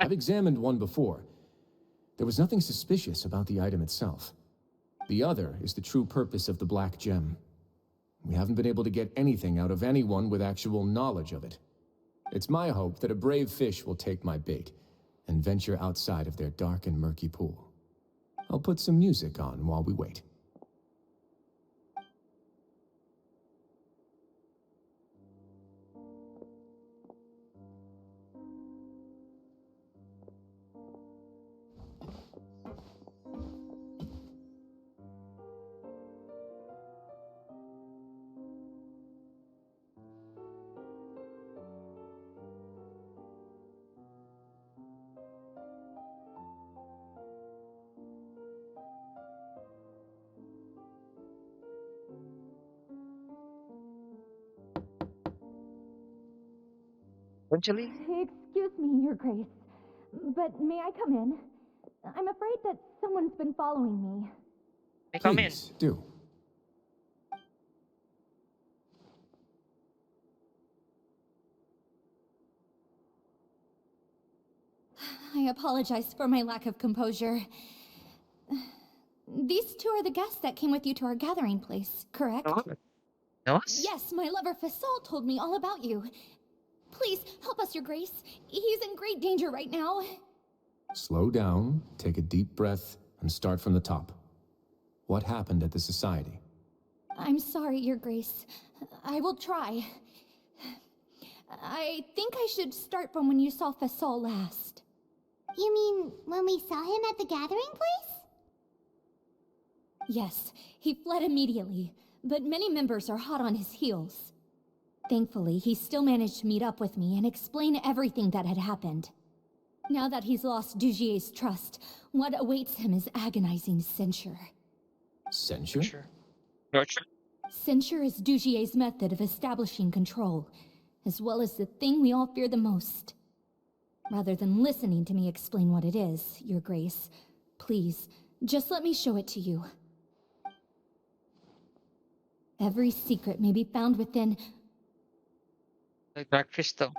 I've examined one before. There was nothing suspicious about the item itself. The other is the true purpose of the black gem. We haven't been able to get anything out of anyone with actual knowledge of it. It's my hope that a brave fish will take my bait and venture outside of their dark and murky pool. I'll put some music on while we wait. Eventually? Excuse me, Your Grace, but may I come in? I'm afraid that someone's been following me. They come in. Please, do. I apologize for my lack of composure. These 2 are the guests that came with you to our gathering place, correct? No? Yes, my lover Fasol told me all about you. Please, help us, Your Grace. He's in great danger right now. Slow down, take a deep breath, and start from the top. What happened at the society? I'm sorry, Your Grace. I will try. I think I should start from when you saw Fasol last. You mean when we saw him at the gathering place? Yes, he fled immediately, but many members are hot on his heels. Thankfully, he still managed to meet up with me and explain everything that had happened. Now that he's lost Dugier's trust, what awaits him is agonizing censure. Censure? Sure. Torture? Censure is Dugier's method of establishing control, as well as the thing we all fear the most. Rather than listening to me explain what it is, Your Grace, please, just let me show it to you. Every secret may be found within... The dark crystal.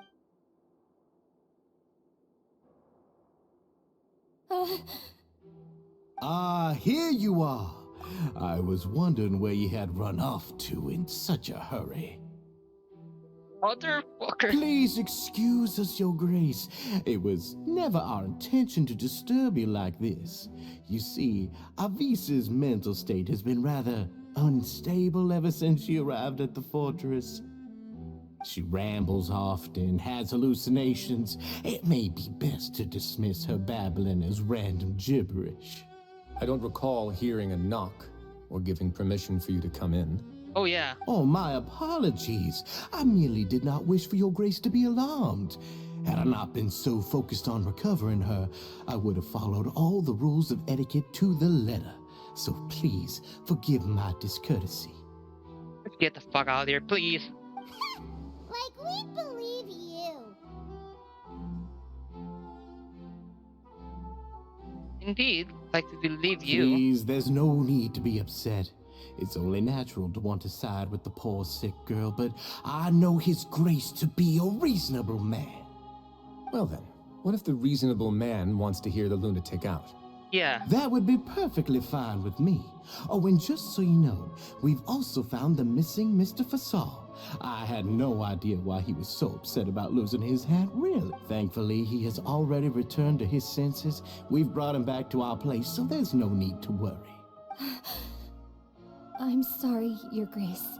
Here you are. I was wondering where you had run off to in such a hurry. Motherfucker. Please excuse us, Your Grace. It was never our intention to disturb you like this. You see, Avisa's mental state has been rather unstable ever since she arrived at the fortress. She rambles often, has hallucinations. It may be best to dismiss her babbling as random gibberish. I don't recall hearing a knock or giving permission for you to come in. Oh, yeah. Oh, my apologies. I merely did not wish for Your Grace to be alarmed. Had I not been so focused on recovering her, I would have followed all the rules of etiquette to the letter. So please, forgive my discourtesy. Let's get the fuck out of here, please. Like we'd believe you. Indeed, like to believe you. Please, there's no need to be upset. It's only natural to want to side with the poor sick girl, but I know His Grace to be a reasonable man. Well then, What if the reasonable man wants to hear the lunatic out? Yeah. That would be perfectly fine with me. Oh, and just so you know, we've also found the missing Mr. Fasal. I had no idea why he was so upset about losing his hat, really. Thankfully, he has already returned to his senses. We've brought him back to our place, so there's no need to worry. I'm sorry, Your Grace.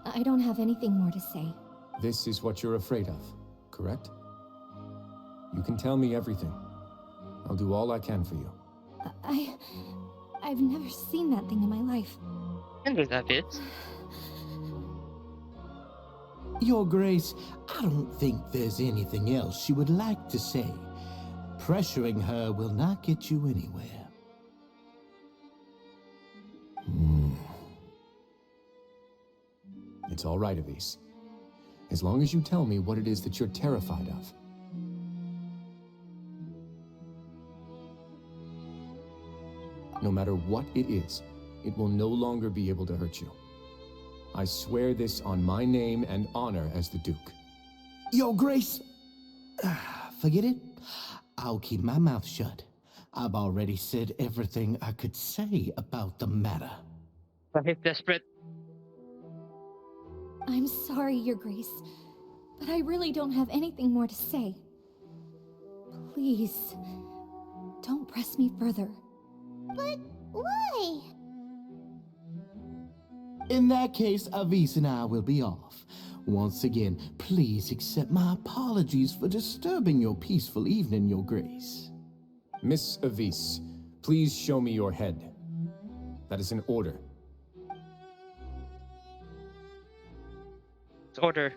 I don't have anything more to say. This is what you're afraid of, correct? You can tell me everything. I'll do all I can for you. I've never seen that thing in my life. Can do that bit. Your Grace, I don't think there's anything else she would like to say. Pressuring her will not get you anywhere. It's all right, Avise. As long as you tell me what it is that you're terrified of. No matter what it is, it will no longer be able to hurt you. I swear this on my name and honor as the Duke. Your Grace, forget it. I'll keep my mouth shut. I've already said everything I could say about the matter. I'm desperate. I'm sorry, Your Grace, but I really don't have anything more to say. Please, don't press me further. But why? In that case, Avise and I will be off. Once again, please accept my apologies for disturbing your peaceful evening, Your Grace. Miss Avise, please show me your head. That is an order. Order.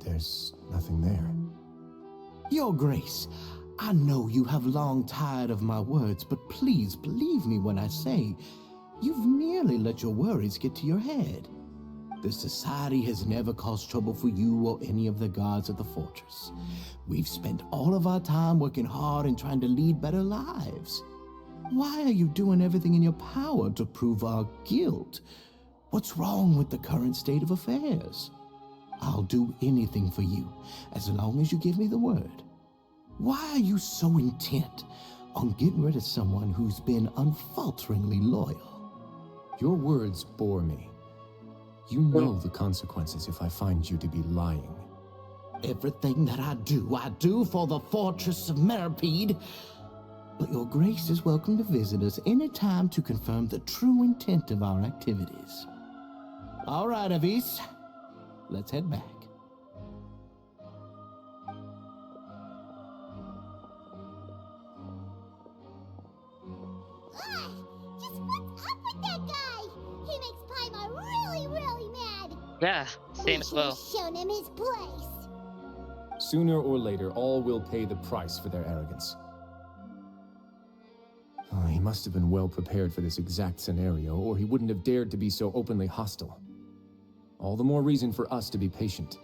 There's nothing there. Your Grace, I know you have long tired of my words, but please believe me when I say you've merely let your worries get to your head. The Society has never caused trouble for you or any of the guards of the fortress. We've spent all of our time working hard and trying to lead better lives. Why are you doing everything in your power to prove our guilt? What's wrong with the current state of affairs? I'll do anything for you, as long as you give me the word. Why are you so intent on getting rid of someone who's been unfalteringly loyal? Your words bore me. You know the consequences if I find you to be lying. Everything that I do for the Fortress of Meripede. But Your Grace is welcome to visit us any time to confirm the true intent of our activities. All right, Avise. Let's head back. Just what's up with that guy? He makes Paimon really, really mad. Yeah, same as well. We should have shown him his place. Sooner or later, all will pay the price for their arrogance. Oh, he must have been well prepared for this exact scenario, or he wouldn't have dared to be so openly hostile. All the more reason for us to be patient.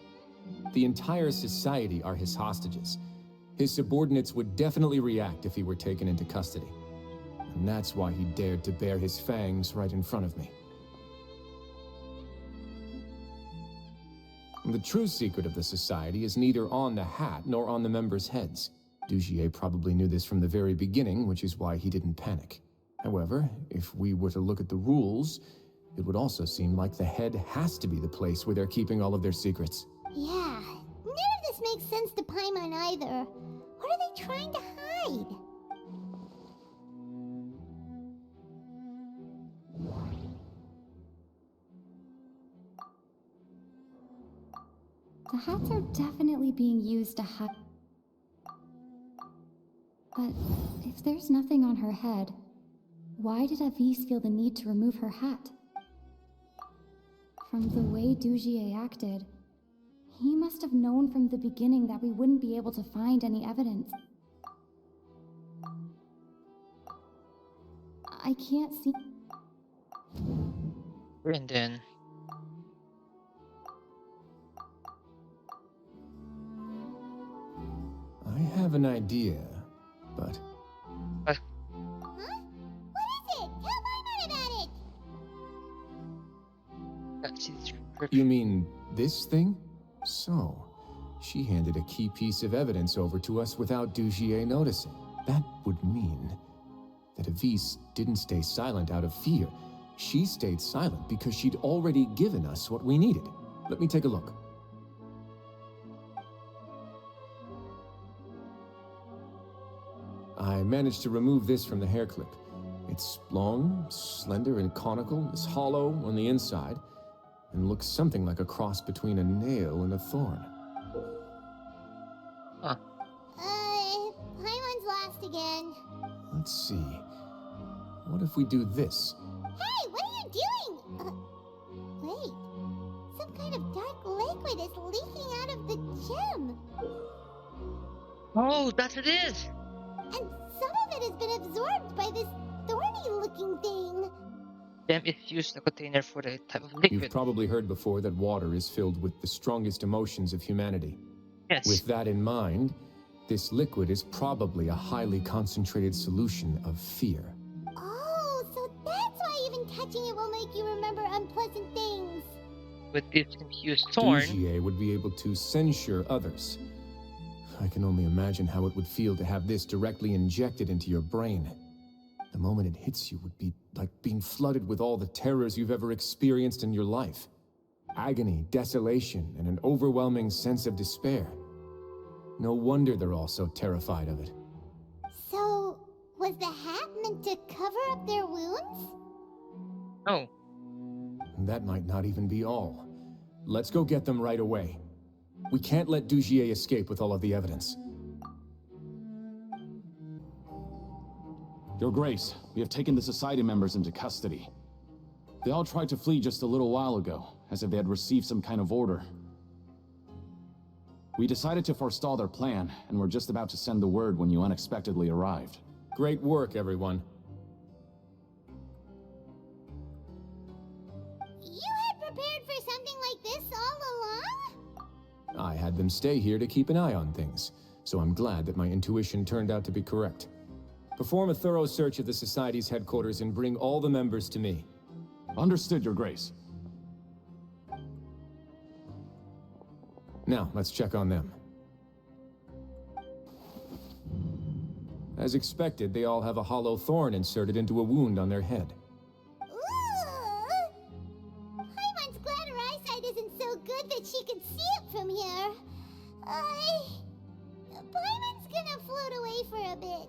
The entire society are his hostages. His subordinates would definitely react if he were taken into custody. And that's why he dared to bare his fangs right in front of me. The true secret of the society is neither on the hat nor on the members' heads. Dugier probably knew this from the very beginning, which is why he didn't panic. However, if we were to look at the rules, it would also seem like the head has to be the place where they're keeping all of their secrets. Yeah, none of this makes sense to Paimon either. What are they trying to hide? The hats are definitely being used to hide. But if there's nothing on her head, why did Avise feel the need to remove her hat? From the way Dugier acted, he must have known from the beginning that we wouldn't be able to find any evidence. I can't see. Brendan. I have an idea, but... Huh? What is it? Tell Paimon about it! see the description. You mean this thing? So, she handed a key piece of evidence over to us without Dugier noticing. That would mean that Avise didn't stay silent out of fear. She stayed silent because she'd already given us what we needed. Let me take a look. I managed to remove this from the hair clip. It's long, slender, and conical, is hollow on the inside, and looks something like a cross between a nail and a thorn. Huh. Paimon's lost again. Let's see. What if we do this? Hey, what are you doing? Wait. Some kind of dark liquid is leaking out of the gem. Oh, that's what it is! And some of it has been absorbed by this thorny-looking thing. Gem is used in a container for the type of liquid. You've probably heard before that water is filled with the strongest emotions of humanity. Yes. With that in mind, this liquid is probably a highly concentrated solution of fear. Oh, so that's why even touching it will make you remember unpleasant things. With this infused thorn, Dugier would be able to censure others. I can only imagine how it would feel to have this directly injected into your brain. The moment it hits you would be like being flooded with all the terrors you've ever experienced in your life. Agony, desolation, and an overwhelming sense of despair. No wonder they're all so terrified of it. So, was the hat meant to cover up their wounds? no. And that might not even be all. Let's go get them right away. We can't let Dugier escape with all of the evidence. Your Grace, we have taken the Society members into custody. They all tried to flee just a little while ago, as if they had received some kind of order. We decided to forestall their plan, and were just about to send the word when you unexpectedly arrived. Great work, everyone. You had prepared for something like this all along? I had them stay here to keep an eye on things, so I'm glad that my intuition turned out to be correct. Perform a thorough search of the Society's headquarters and bring all the members to me. Understood, Your Grace. Now, let's check on them. As expected, they all have a hollow thorn inserted into a wound on their head. Ooh! Paimon's glad her eyesight isn't so good that she can see it from here. Paimon's gonna float away for a bit.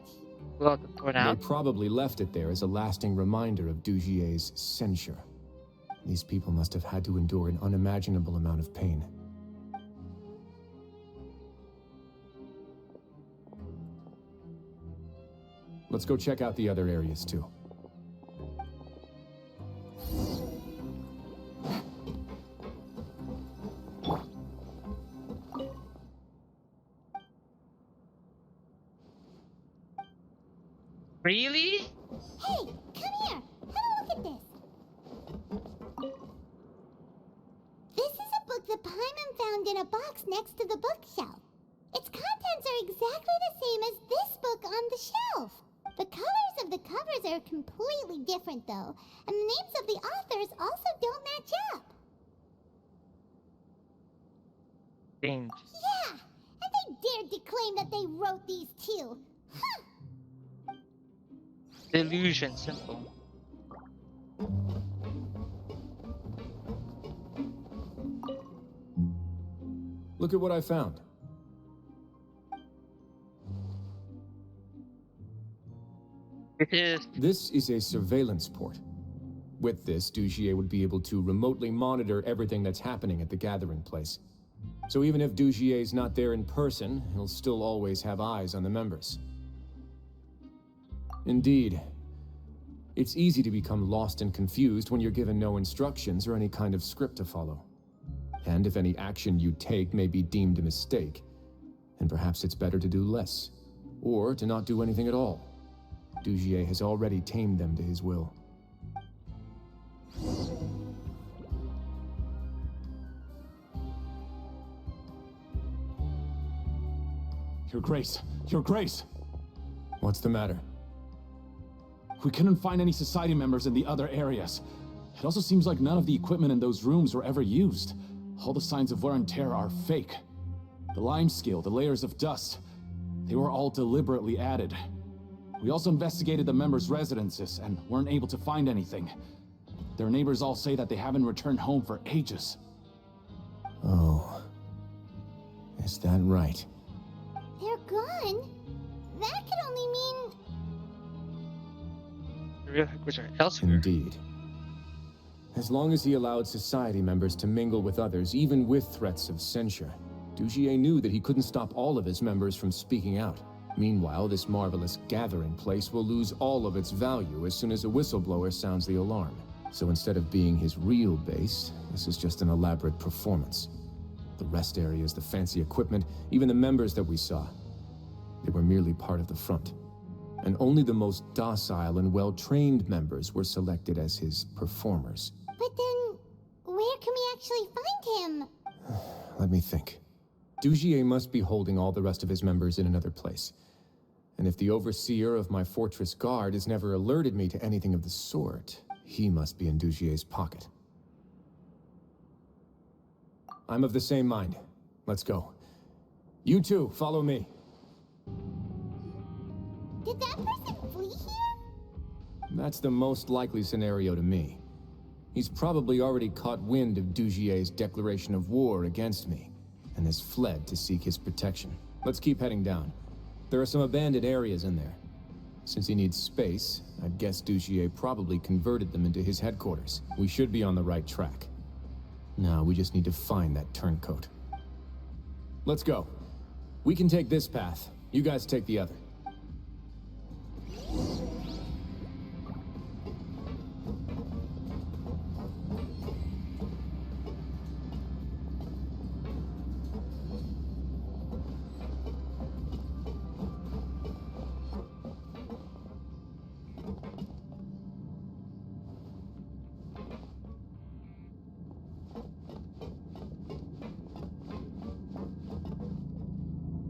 Blow the thorn They out. probably left it there as a lasting reminder of Dugier's censure. These people must have had to endure an unimaginable amount of pain. Let's go check out the other areas too. Really? Hey, come here. Have a look at this. This is a book that Paimon found in a box next to the bookshelf. Its contents are exactly the same as this book on the shelf. The colors of the covers are completely different, though, and the names of the authors also don't match up. Strange. Yeah, and they dared to claim that they wrote these too. Huh. Delusion, simple. Look at what I found. This is a surveillance port. With this, Dugier would be able to remotely monitor everything that's happening at the gathering place. So even if Dugier's not there in person, he'll still always have eyes on the members. Indeed. It's easy to become lost and confused when you're given no instructions or any kind of script to follow. And if any action you take may be deemed a mistake, then perhaps it's better to do less, or to not do anything at all. Dugier has already tamed them to his will. Your Grace! Your Grace! What's the matter? We couldn't find any Society members in the other areas. It also seems like none of the equipment in those rooms were ever used. All the signs of wear and tear are fake. The limescale, the layers of dust, they were all deliberately added. We also investigated the members' residences and weren't able to find anything. Their neighbors all say that they haven't returned home for ages. Oh. Is that right? They're gone? That could only mean... The real headquarters are elsewhere. Indeed. As long as he allowed society members to mingle with others, even with threats of censure, Dugier knew that he couldn't stop all of his members from speaking out. Meanwhile, this marvelous gathering place will lose all of its value as soon as a whistleblower sounds the alarm. So instead of being his real base, this is just an elaborate performance. The rest areas, the fancy equipment, even the members that we saw, they were merely part of the front. And only the most docile and well-trained members were selected as his performers. But then, where can we actually find him? Let me think. Dugier must be holding all the rest of his members in another place. And if the overseer of my fortress guard has never alerted me to anything of the sort, he must be in Dugier's pocket. I'm of the same mind. Let's go. You two, follow me. Did that person flee here? That's the most likely scenario to me. He's probably already caught wind of Dugier's declaration of war against me, and has fled to seek his protection. Let's keep heading down. There are some abandoned areas in there. Since he needs space, I'd guess Dugier probably converted them into his headquarters. We should be on the right track. Now, we just need to find that turncoat. Let's go. We can take this path. You guys take the other.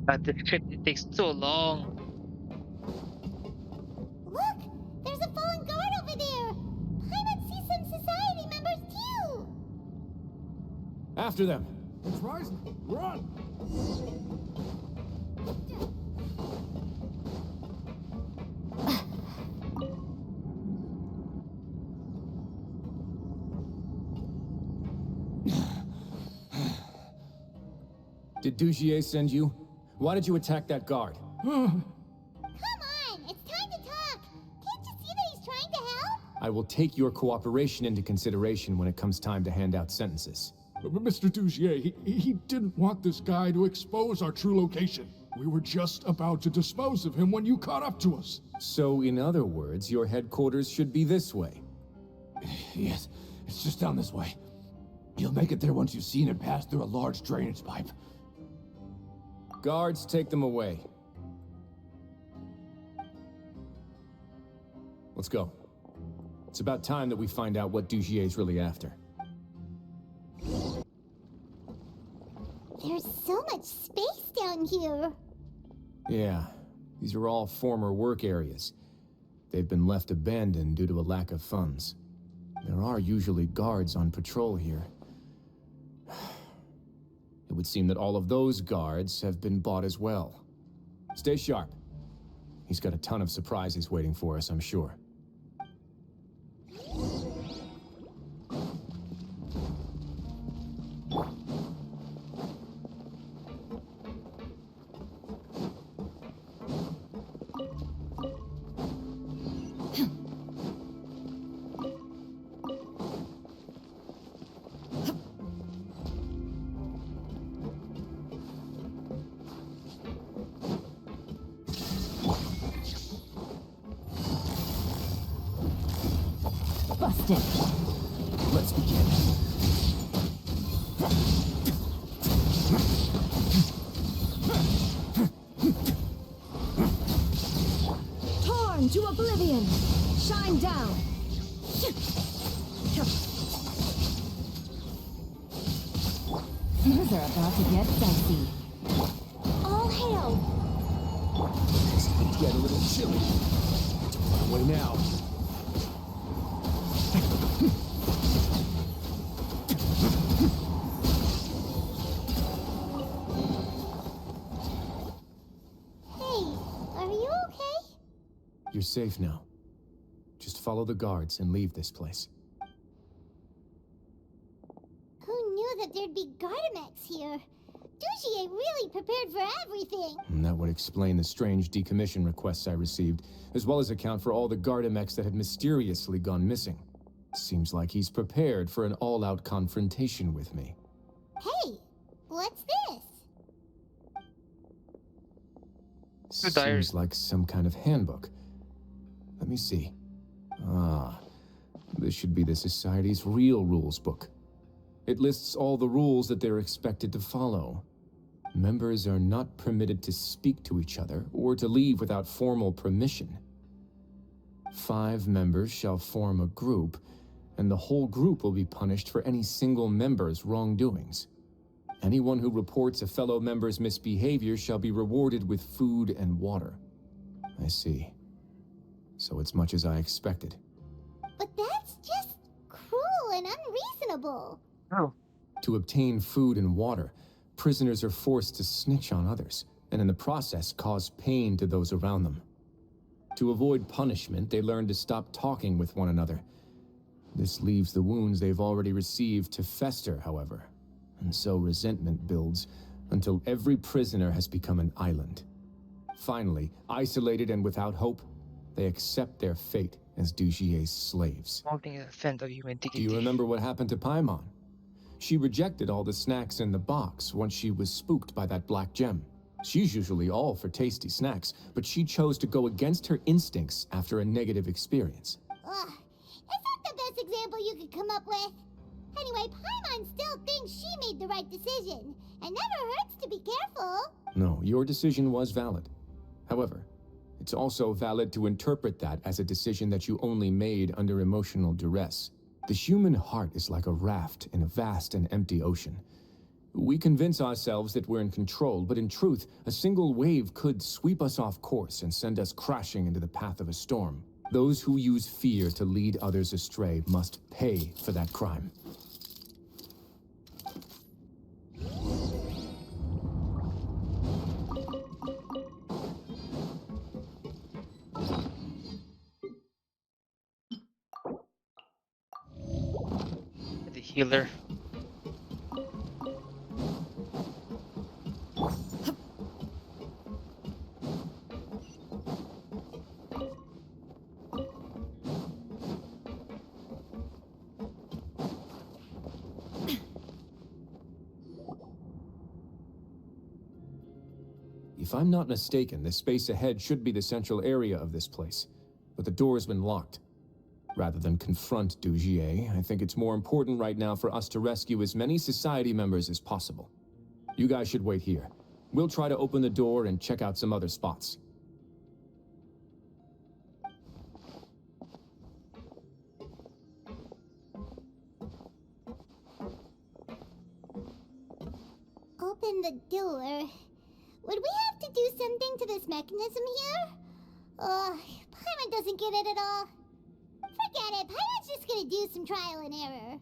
God, it takes so long. Look! There's a fallen guard over there! Paimon sees some society members too! After them! It's rising! Run! Did Dugier send you? Why did you attack that guard? Come on! It's time to talk! Can't you see that he's trying to help? I will take your cooperation into consideration when it comes time to hand out sentences. Mr. Dugier, he didn't want this guy to expose our true location. We were just about to dispose of him when you caught up to us. So, in other words, your headquarters should be this way. Yes, it's just down this way. You'll make it there once you've seen it pass through a large drainage pipe. Guards, take them away. Let's go. It's about time that we find out what Dugier's really after. There's so much space down here. Yeah, these are all former work areas. They've been left abandoned due to a lack of funds. There are usually guards on patrol here. It would seem that all of those guards have been bought as well. Stay sharp. He's got a ton of surprises waiting for us, I'm sure. Busted. Let's begin. Torn to oblivion! Shine down! Things are about to get dicey. All hail! It's going to get a little chilly. Don't run away now. You're safe now. Just follow the guards and leave this place. Who knew that there'd be Gardamex here? Dugier really prepared for everything. And that would explain the strange decommission requests I received, as well as account for all the Gardamex that had mysteriously gone missing. Seems like he's prepared for an all-out confrontation with me. Hey, what's this? Seems like some kind of handbook. Let me see. Ah, this should be the Society's real rules book. It lists all the rules that they're expected to follow. Members are not permitted to speak to each other or to leave without formal permission. 5 members shall form a group, and the whole group will be punished for any single member's wrongdoings. Anyone who reports a fellow member's misbehavior shall be rewarded with food and water. I see. So it's much as I expected. But that's just cruel and unreasonable. Oh. To obtain food and water, prisoners are forced to snitch on others, and in the process cause pain to those around them. To avoid punishment, they learn to stop talking with one another. This leaves the wounds they've already received to fester, however, and so resentment builds until every prisoner has become an island. Finally, isolated and without hope, they accept their fate as Dugier's slaves. Molding a fan of human Do dignity. you remember what happened to Paimon? She rejected all the snacks in the box once she was spooked by that black gem. She's usually all for tasty snacks, but she chose to go against her instincts after a negative experience. Ugh, is that the best example you could come up with? Anyway, Paimon still thinks she made the right decision. It never hurts to be careful. No, your decision was valid. However, it's also valid to interpret that as a decision that you only made under emotional duress. The human heart is like a raft in a vast and empty ocean. We convince ourselves that we're in control, but in truth, a single wave could sweep us off course and send us crashing into the path of a storm. Those who use fear to lead others astray must pay for that crime. The healer. If I'm not mistaken, the space ahead should be the central area of this place, but the door's been locked. Rather than confront Dugier, I think it's more important right now for us to rescue as many Society members as possible. You guys should wait here. We'll try to open the door and check out some other spots. Open the door. Would we have to do something to this mechanism here? Paimon doesn't get it at all. Forget it, Paimon's just gonna do some trial and error.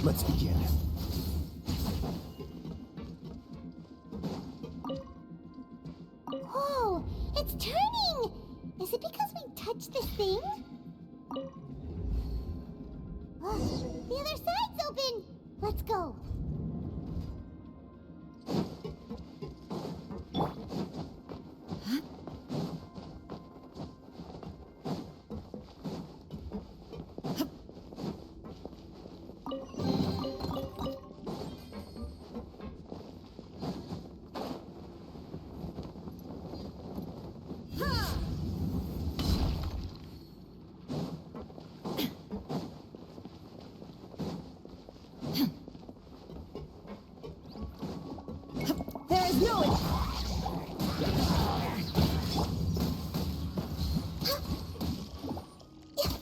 Let's begin. Whoa, it's turning! Is it because we touched this thing? Oh, the other side's open! Let's go.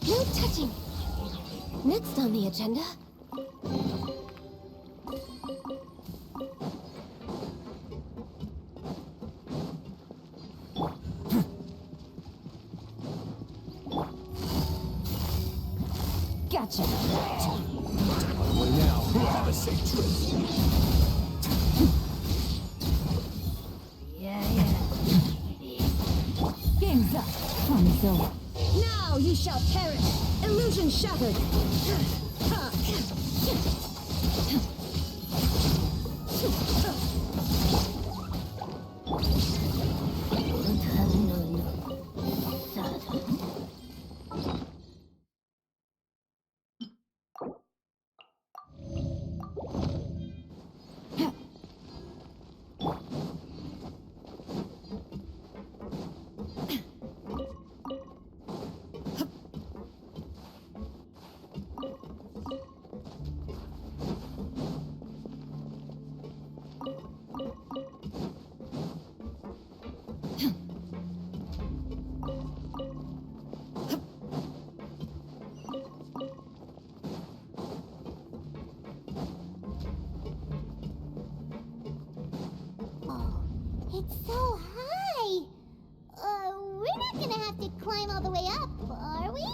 No touching. Next on the agenda. Gotcha. Have a safe trip. Game's up. Fun is over. Now you shall perish. Illusion shattered. It's so high. We're not gonna have to climb all the way up, are we?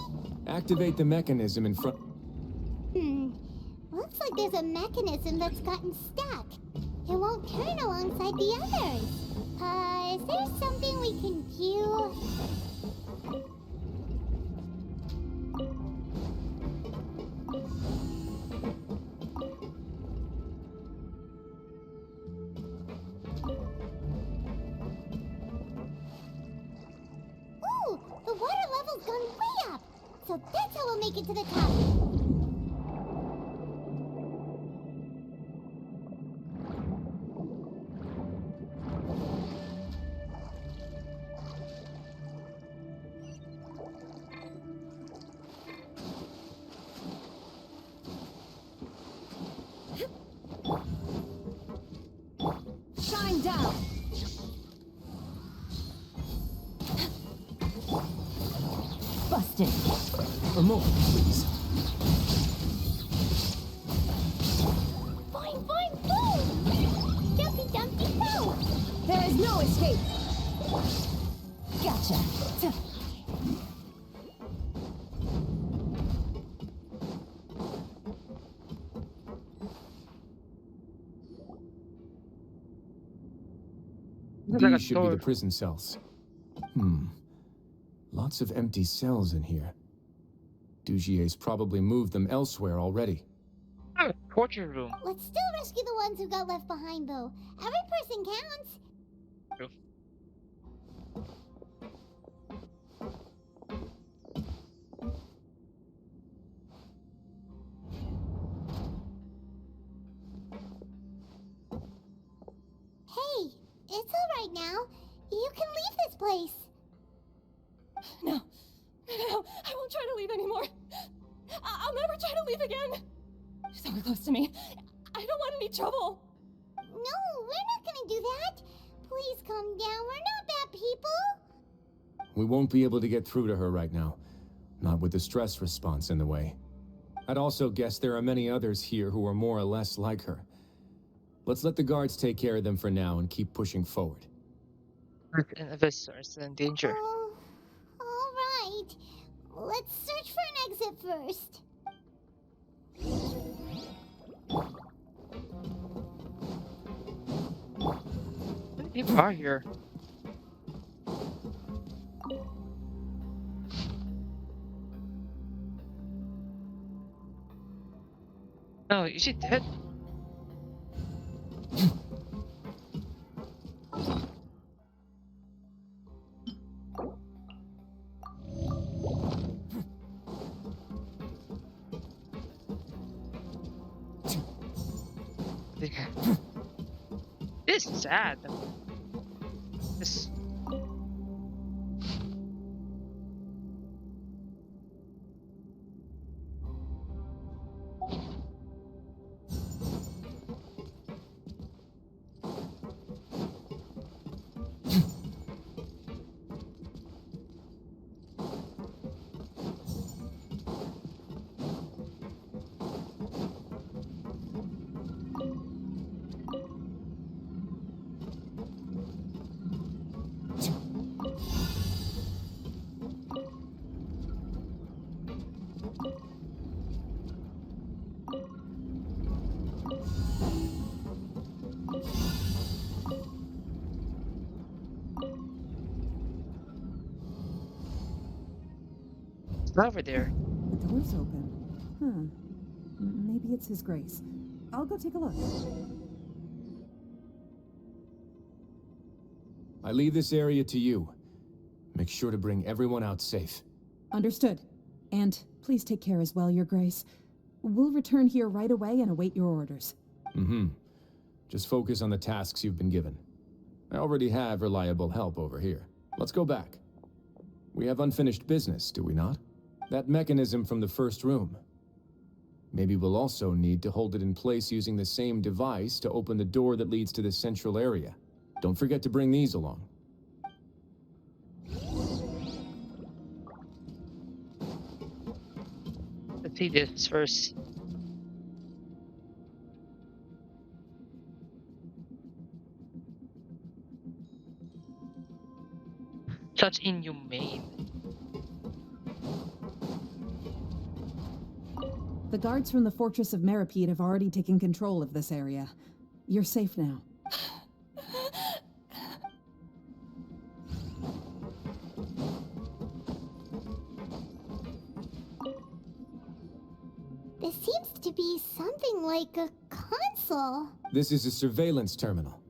Activate the mechanism in front. Looks like there's a mechanism that's gotten stuck. It won't turn alongside the others. Is there something we can do? Ooh, the water level's gone way up. So that's how we'll make it to the top. Shine down. Busted. A moment, please. Boing, boing, boom! Jumpy, jumpy, boom! There is no escape. Gotcha. These should be the prison cells. Lots of empty cells in here. Dugier's probably moved them elsewhere already. Oh, torture room. Let's still rescue the ones who got left behind, though. Every person counts. True. Hey, it's all right now. You can leave this place. No, I won't try to leave anymore. I'll never try to leave again. So close to me. I don't want any trouble. No, we're not gonna do that. Please calm down. We're not bad people. We won't be able to get through to her right now. Not with the stress response in the way. I'd also guess there are many others here who are more or less like her. Let's let the guards take care of them for now and keep pushing forward. And the visitors in danger. All right. Let's search for an exit first. How many people are here? No, is she dead? This is sad. This. Over there. The door's open. Huh. Maybe it's His Grace. I'll go take a look. I leave this area to you. Make sure to bring everyone out safe. Understood. And please take care as well, Your Grace. We'll return here right away and await your orders. Mm-hmm. Just focus on the tasks you've been given. I already have reliable help over here. Let's go back. We have unfinished business, do we not? That mechanism from the first room. Maybe we'll also need to hold it in place using the same device to open the door that leads to the central area. Don't forget to bring these along. Let's see this first. Such inhumane. The guards from the Fortress of Meripede have already taken control of this area. You're safe now. This seems to be something like a console. This is a surveillance terminal.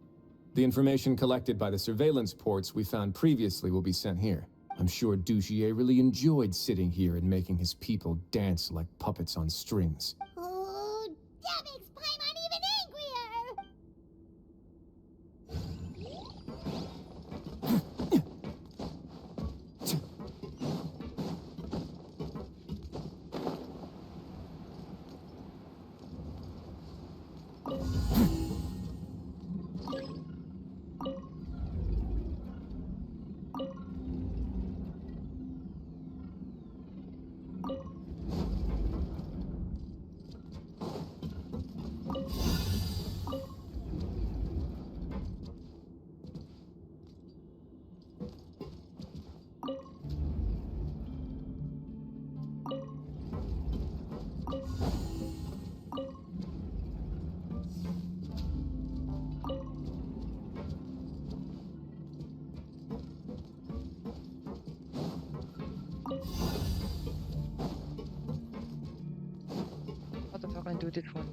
The information collected by the surveillance ports we found previously will be sent here. I'm sure Dugier really enjoyed sitting here and making his people dance like puppets on strings. Oh, that makes Paimon even angrier! How the fuck can I do this one?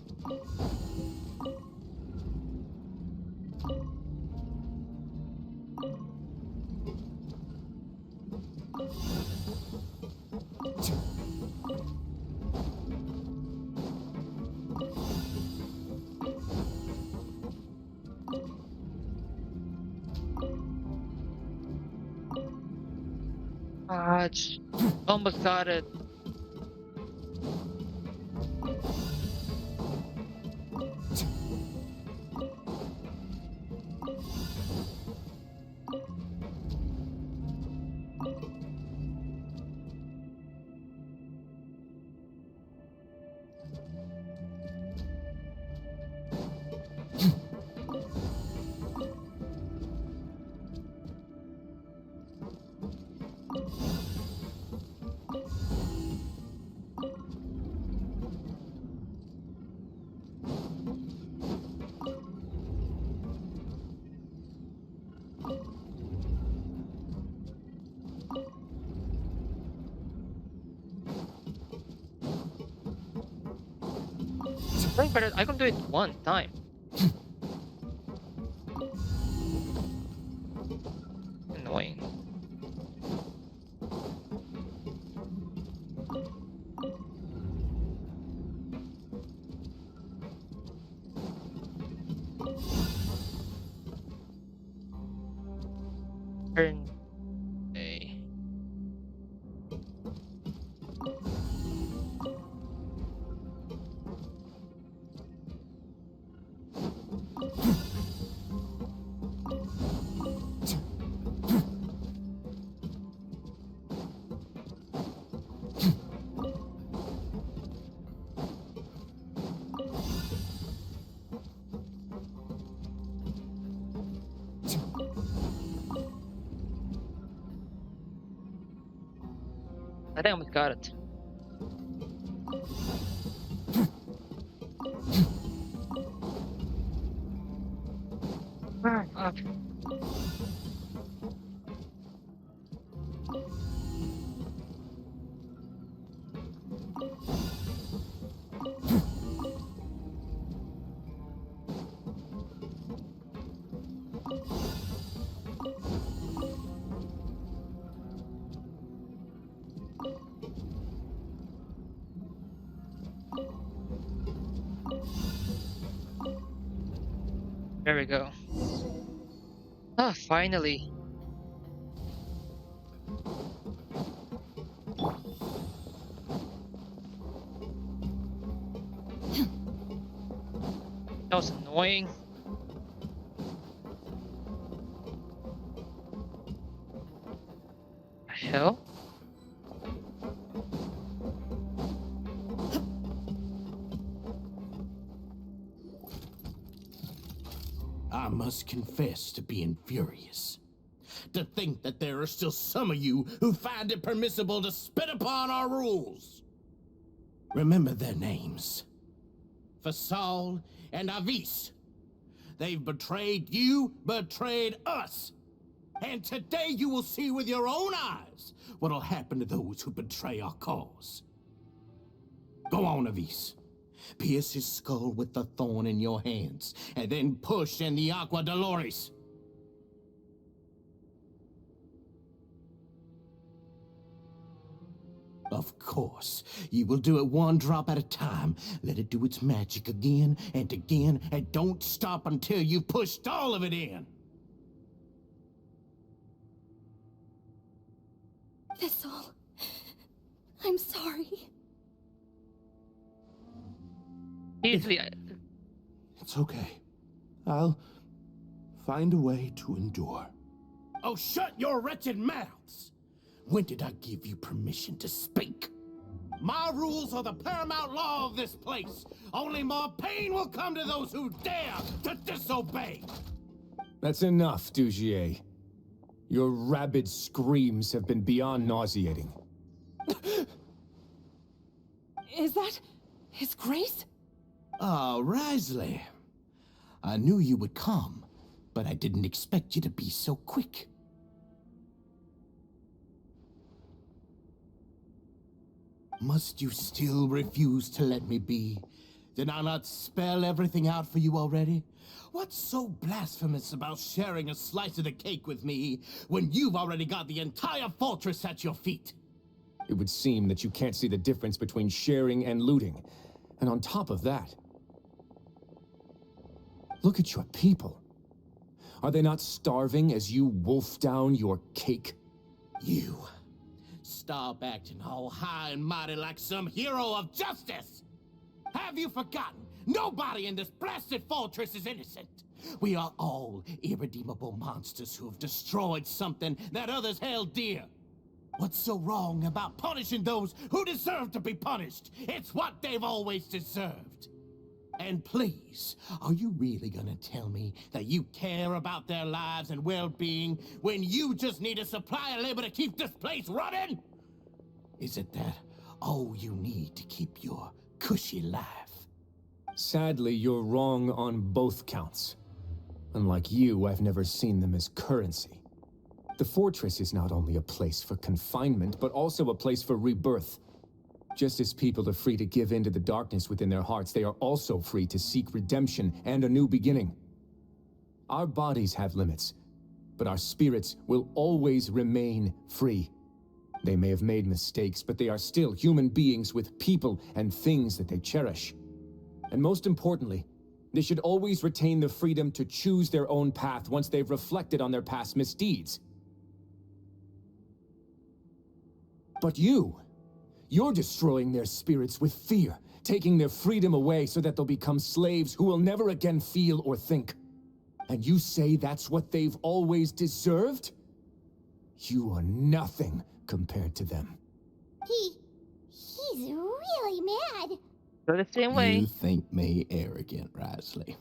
Ah, almost got it. But I can do it one time. Annoying. Turn A. I think I almost got it. Up. There we go. Ah, finally. That was annoying. The hell? I must confess to being furious. To think that there are still some of you who find it permissible to spit upon our rules. Remember their names. Fasal and Avis. They've betrayed you, betrayed us. And today you will see with your own eyes what'll happen to those who betray our cause. Go on, Avis. Pierce his skull with the thorn in your hands, and then push in the Aqua Dolores. Of course, you will do it one drop at a time. Let it do its magic again and again, and don't stop until you've pushed all of it in. Thistle, I'm sorry. Easily. It's okay. I'll find a way to endure. Oh, shut your wretched mouths! When did I give you permission to speak? My rules are the paramount law of this place. Only more pain will come to those who dare to disobey. That's enough, Dugier. Your rabid screams have been beyond nauseating. Is that His Grace? Ah, Risley. I knew you would come, but I didn't expect you to be so quick. Must you still refuse to let me be? Did I not spell everything out for you already? What's so blasphemous about sharing a slice of the cake with me when you've already got the entire fortress at your feet? It would seem that you can't see the difference between sharing and looting. And on top of that, look at your people. Are they not starving as you wolf down your cake? You. Stop acting all high and mighty like some hero of justice! Have you forgotten? Nobody in this blasted fortress is innocent. We are all irredeemable monsters who have destroyed something that others held dear. What's so wrong about punishing those who deserve to be punished? It's what they've always deserved. And please, are you really gonna tell me that you care about their lives and well-being when you just need a supply of labor to keep this place running? Is it that all you need to keep your cushy life? Sadly, you're wrong on both counts. Unlike you, I've never seen them as currency. The fortress is not only a place for confinement, but also a place for rebirth. Just as people are free to give in to the darkness within their hearts, they are also free to seek redemption and a new beginning. Our bodies have limits, but our spirits will always remain free. They may have made mistakes, but they are still human beings with people and things that they cherish. And most importantly, they should always retain the freedom to choose their own path once they've reflected on their past misdeeds. But you're destroying their spirits with fear, taking their freedom away so that they'll become slaves who will never again feel or think. And you say that's what they've always deserved? You are nothing compared to them. He's really mad. Go the same way. You think me arrogant, Risley?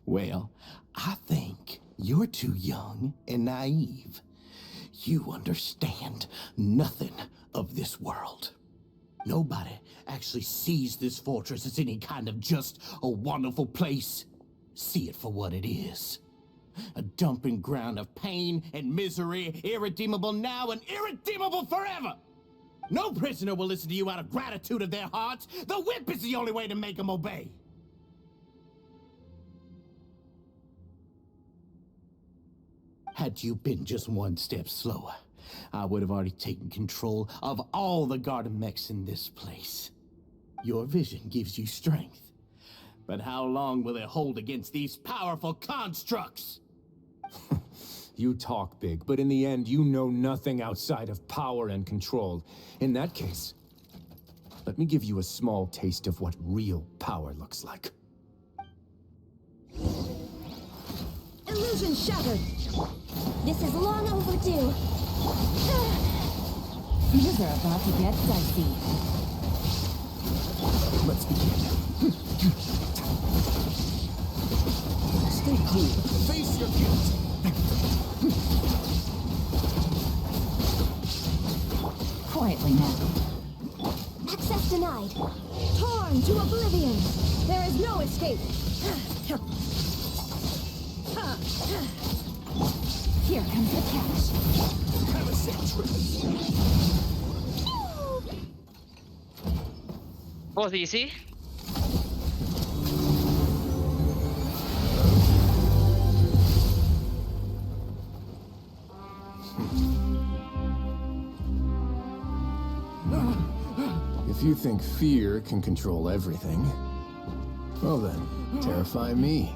Well, I think you're too young and naive. You understand nothing of this world. Nobody actually sees this fortress as any kind of just a wonderful place. See it for what it is. A dumping ground of pain and misery, irredeemable now and irredeemable forever. No prisoner will listen to you out of gratitude of their hearts. The whip is the only way to make them obey. Had you been just one step slower, I would have already taken control of all the garden mechs in this place. Your vision gives you strength, But how long will it hold against these powerful constructs? You talk big, but in the end, you know nothing outside of power and control. In that case, let me give you a small taste of what real power looks like. Illusion shattered. This is long overdue. Things are about to get dicey. Let's begin. Stay cool. Face your guilt. Quietly now. Access denied. Torn to oblivion. There is no escape. Here comes the catch. Have a safe trip. Was easy. If you think fear can control everything, well then, terrify me.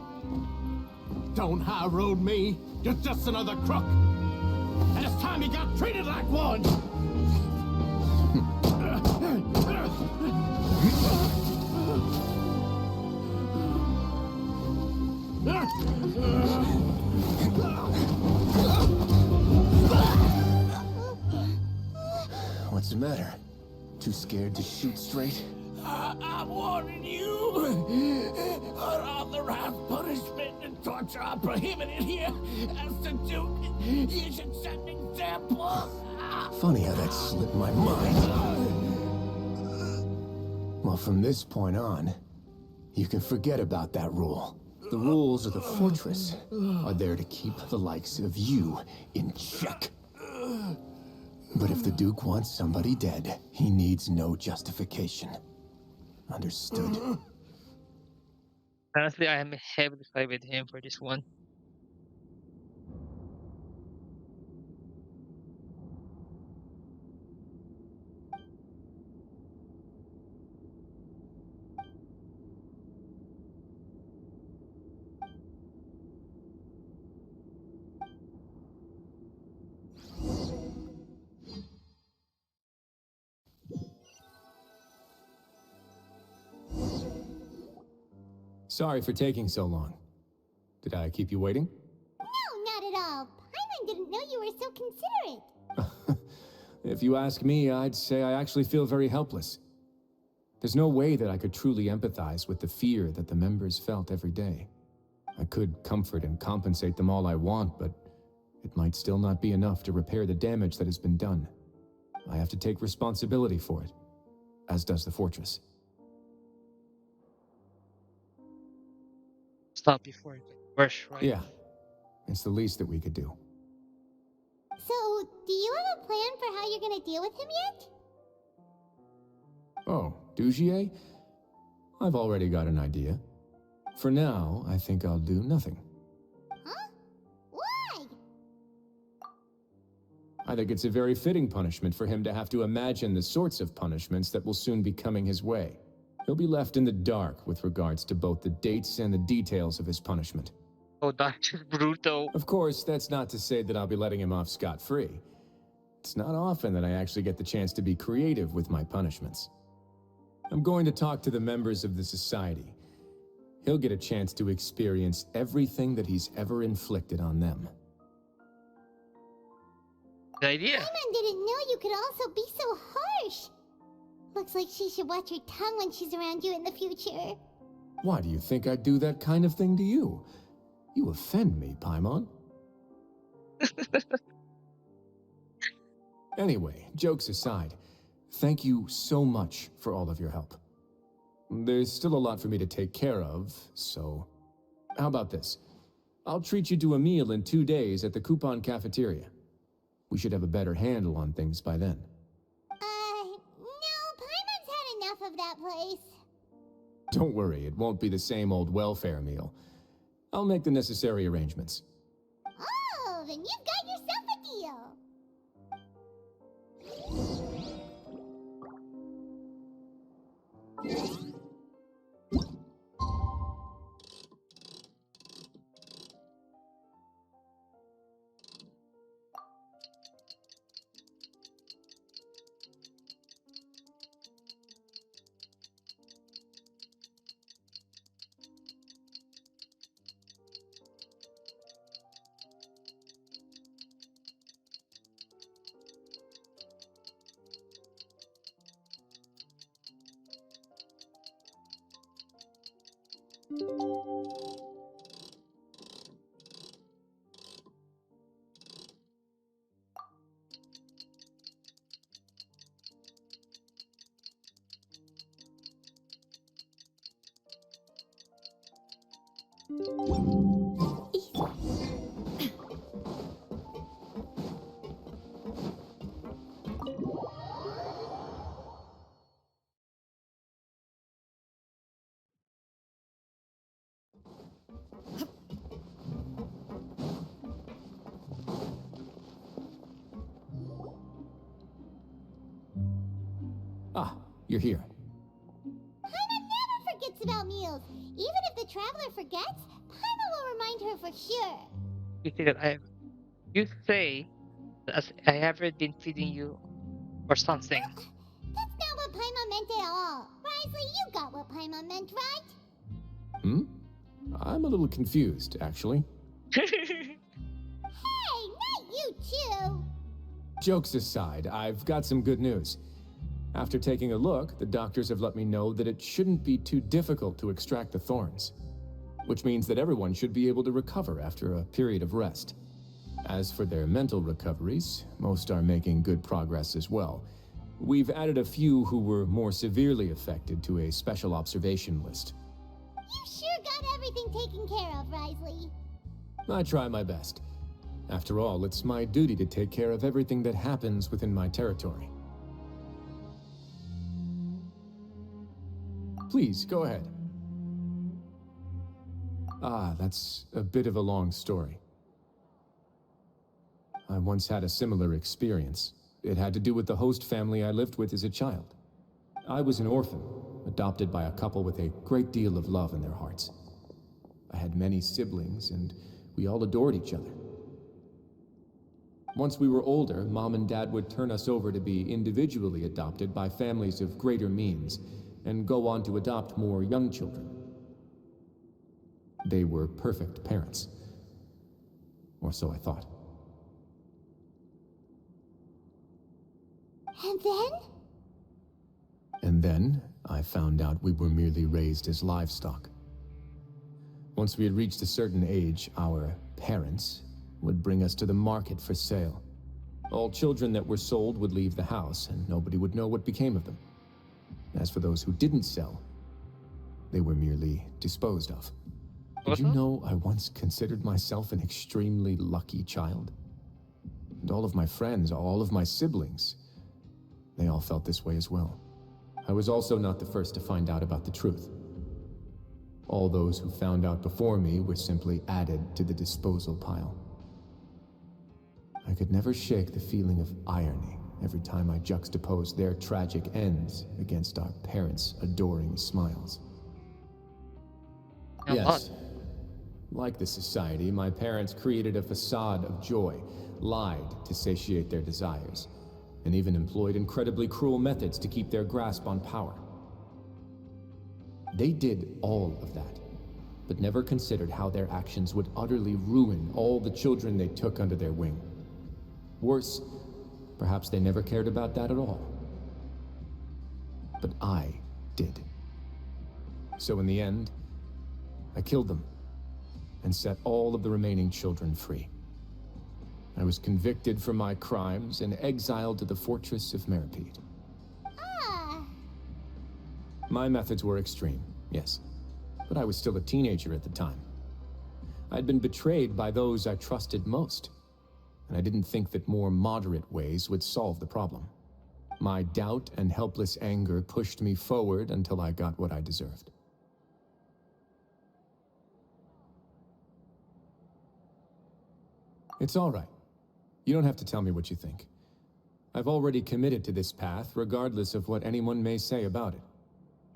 Don't high road me. You're just another crook. And it's time you got treated like one. What's the matter? Too scared to shoot straight? I'm warning you. Unauthorized punishment and torture are prohibited here. As the Duke, you should set an example. Funny how that slipped my mind. Well, from this point on, you can forget about that rule. The rules of the fortress are there to keep the likes of you in check. But if the Duke wants somebody dead, he needs no justification. Understood? Honestly, I am heavily side with him for this one. Sorry for taking so long. Did I keep you waiting? No, not at all. Paimon didn't know you were so considerate. If you ask me, I'd say I actually feel very helpless. There's no way that I could truly empathize with the fear that the members felt every day. I could comfort and compensate them all I want, but it might still not be enough to repair the damage that has been done. I have to take responsibility for it, as does the fortress. Stop before it gets worse, right? Yeah, it's the least that we could do. So, do you have a plan for how you're gonna deal with him yet? Oh, Dugier? I've already got an idea. For now, I think I'll do nothing. Huh? Why? I think it's a very fitting punishment for him to have to imagine the sorts of punishments that will soon be coming his way. He'll be left in the dark with regards to both the dates and the details of his punishment. Oh, Dr. Bruto. Of course, that's not to say that I'll be letting him off scot-free. It's not often that I actually get the chance to be creative with my punishments. I'm going to talk to the members of the society. He'll get a chance to experience everything that he's ever inflicted on them. Good idea. Paimon didn't know you could also be so harsh. Looks like she should watch her tongue when she's around you in the future. Why do you think I'd do that kind of thing to you? You offend me, Paimon. Anyway, jokes aside, thank you so much for all of your help. There's still a lot for me to take care of, so... How about this? I'll treat you to a meal in 2 days at the Coupon Cafeteria. We should have a better handle on things by then. No, Paimon's had enough of that place. Don't worry, it won't be the same old welfare meal. I'll make the necessary arrangements. Oh, then you've got yourself a deal. Ah, you're here. Paimon never forgets about meals. Even if the traveler forgets, Paimon will remind her for sure. You say that you say that I haven't been feeding you or something. That's not what Paimon meant at all. Risley, you got what Paimon meant, right? Hmm? I'm a little confused, actually. Hey, not you too. Jokes aside, I've got some good news. After taking a look, the doctors have let me know that it shouldn't be too difficult to extract the thorns, which means that everyone should be able to recover after a period of rest. As for their mental recoveries, most are making good progress as well. We've added a few who were more severely affected to a special observation list. You sure got everything taken care of, Risley. I try my best. After all, it's my duty to take care of everything that happens within my territory. Please, go ahead. Ah, that's a bit of a long story. I once had a similar experience. It had to do with the host family I lived with as a child. I was an orphan, adopted by a couple with a great deal of love in their hearts. I had many siblings, and we all adored each other. Once we were older, Mom and Dad would turn us over to be individually adopted by families of greater means, and go on to adopt more young children. They were perfect parents. Or so I thought. And then? And then, I found out we were merely raised as livestock. Once we had reached a certain age, our parents would bring us to the market for sale. All children that were sold would leave the house, and nobody would know what became of them. As for those who didn't sell, they were merely disposed of. Did you know I once considered myself an extremely lucky child? And all of my friends, all of my siblings, they all felt this way as well. I was also not the first to find out about the truth. All those who found out before me were simply added to the disposal pile. I could never shake the feeling of irony every time I juxtaposed their tragic ends against our parents' adoring smiles. Yes. Like the society, my parents created a facade of joy, lied to satiate their desires, and even employed incredibly cruel methods to keep their grasp on power. They did all of that, but never considered how their actions would utterly ruin all the children they took under their wing. Worse, perhaps they never cared about that at all. But I did. So in the end, I killed them and set all of the remaining children free. I was convicted for my crimes and exiled to the fortress of Meripede. Ah. My methods were extreme, yes, but I was still a teenager at the time. I'd been betrayed by those I trusted most, and I didn't think that more moderate ways would solve the problem. My doubt and helpless anger pushed me forward until I got what I deserved. It's all right. You don't have to tell me what you think. I've already committed to this path, regardless of what anyone may say about it.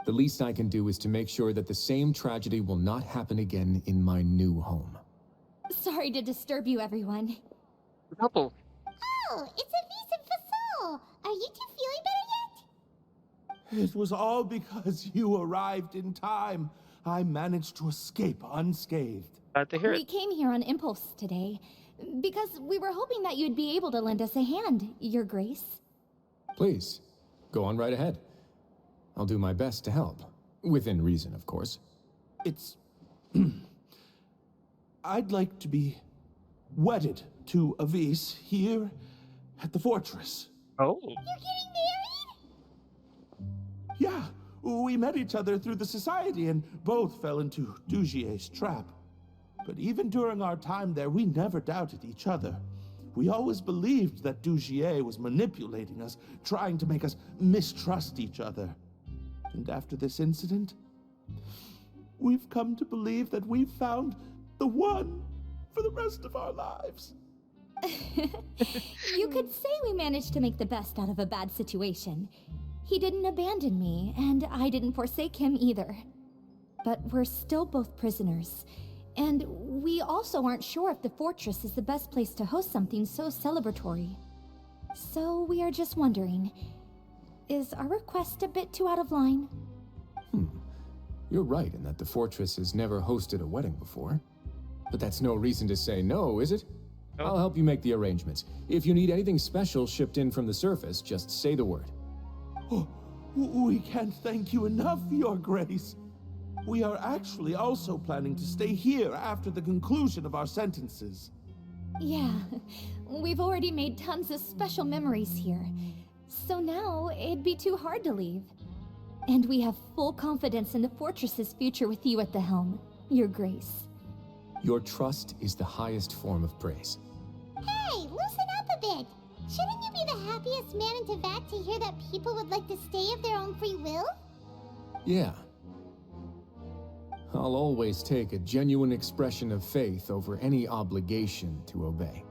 The least I can do is to make sure that the same tragedy will not happen again in my new home. Sorry to disturb you, everyone. Couple. Oh, it's a vis and facade. Are you two feeling better yet? It was all because you arrived in time. I managed to escape unscathed. Glad to hear We it. came here on impulse today, because we were hoping that you'd be able to lend us a hand, Your Grace. Please, go on right ahead. I'll do my best to help. Within reason, of course. It's I'd like to be wedded to Avis here at the fortress. Oh. You're getting married? Yeah, we met each other through the society and both fell into Dugier's trap. But even during our time there, we never doubted each other. We always believed that Dugier was manipulating us, trying to make us mistrust each other. And after this incident, we've come to believe that we've found the one for the rest of our lives. You could say we managed to make the best out of a bad situation. He didn't abandon me, and I didn't forsake him either. But we're still both prisoners. And we also aren't sure if the fortress is the best place to host something so celebratory. So we are just wondering, is our request a bit too out of line? You're right in that the fortress has never hosted a wedding before. But that's no reason to say no, is it? No. I'll help you make the arrangements. If you need anything special shipped in from the surface, just say the word. Oh, we can't thank you enough, Your Grace. We are actually also planning to stay here after the conclusion of our sentences. Yeah, we've already made tons of special memories here. So now, it'd be too hard to leave. And we have full confidence in the fortress's future with you at the helm, Your Grace. Your trust is the highest form of praise. Hey, loosen up a bit. Shouldn't you be the happiest man in Teyvat to hear that people would like to stay of their own free will? Yeah. I'll always take a genuine expression of faith over any obligation to obey.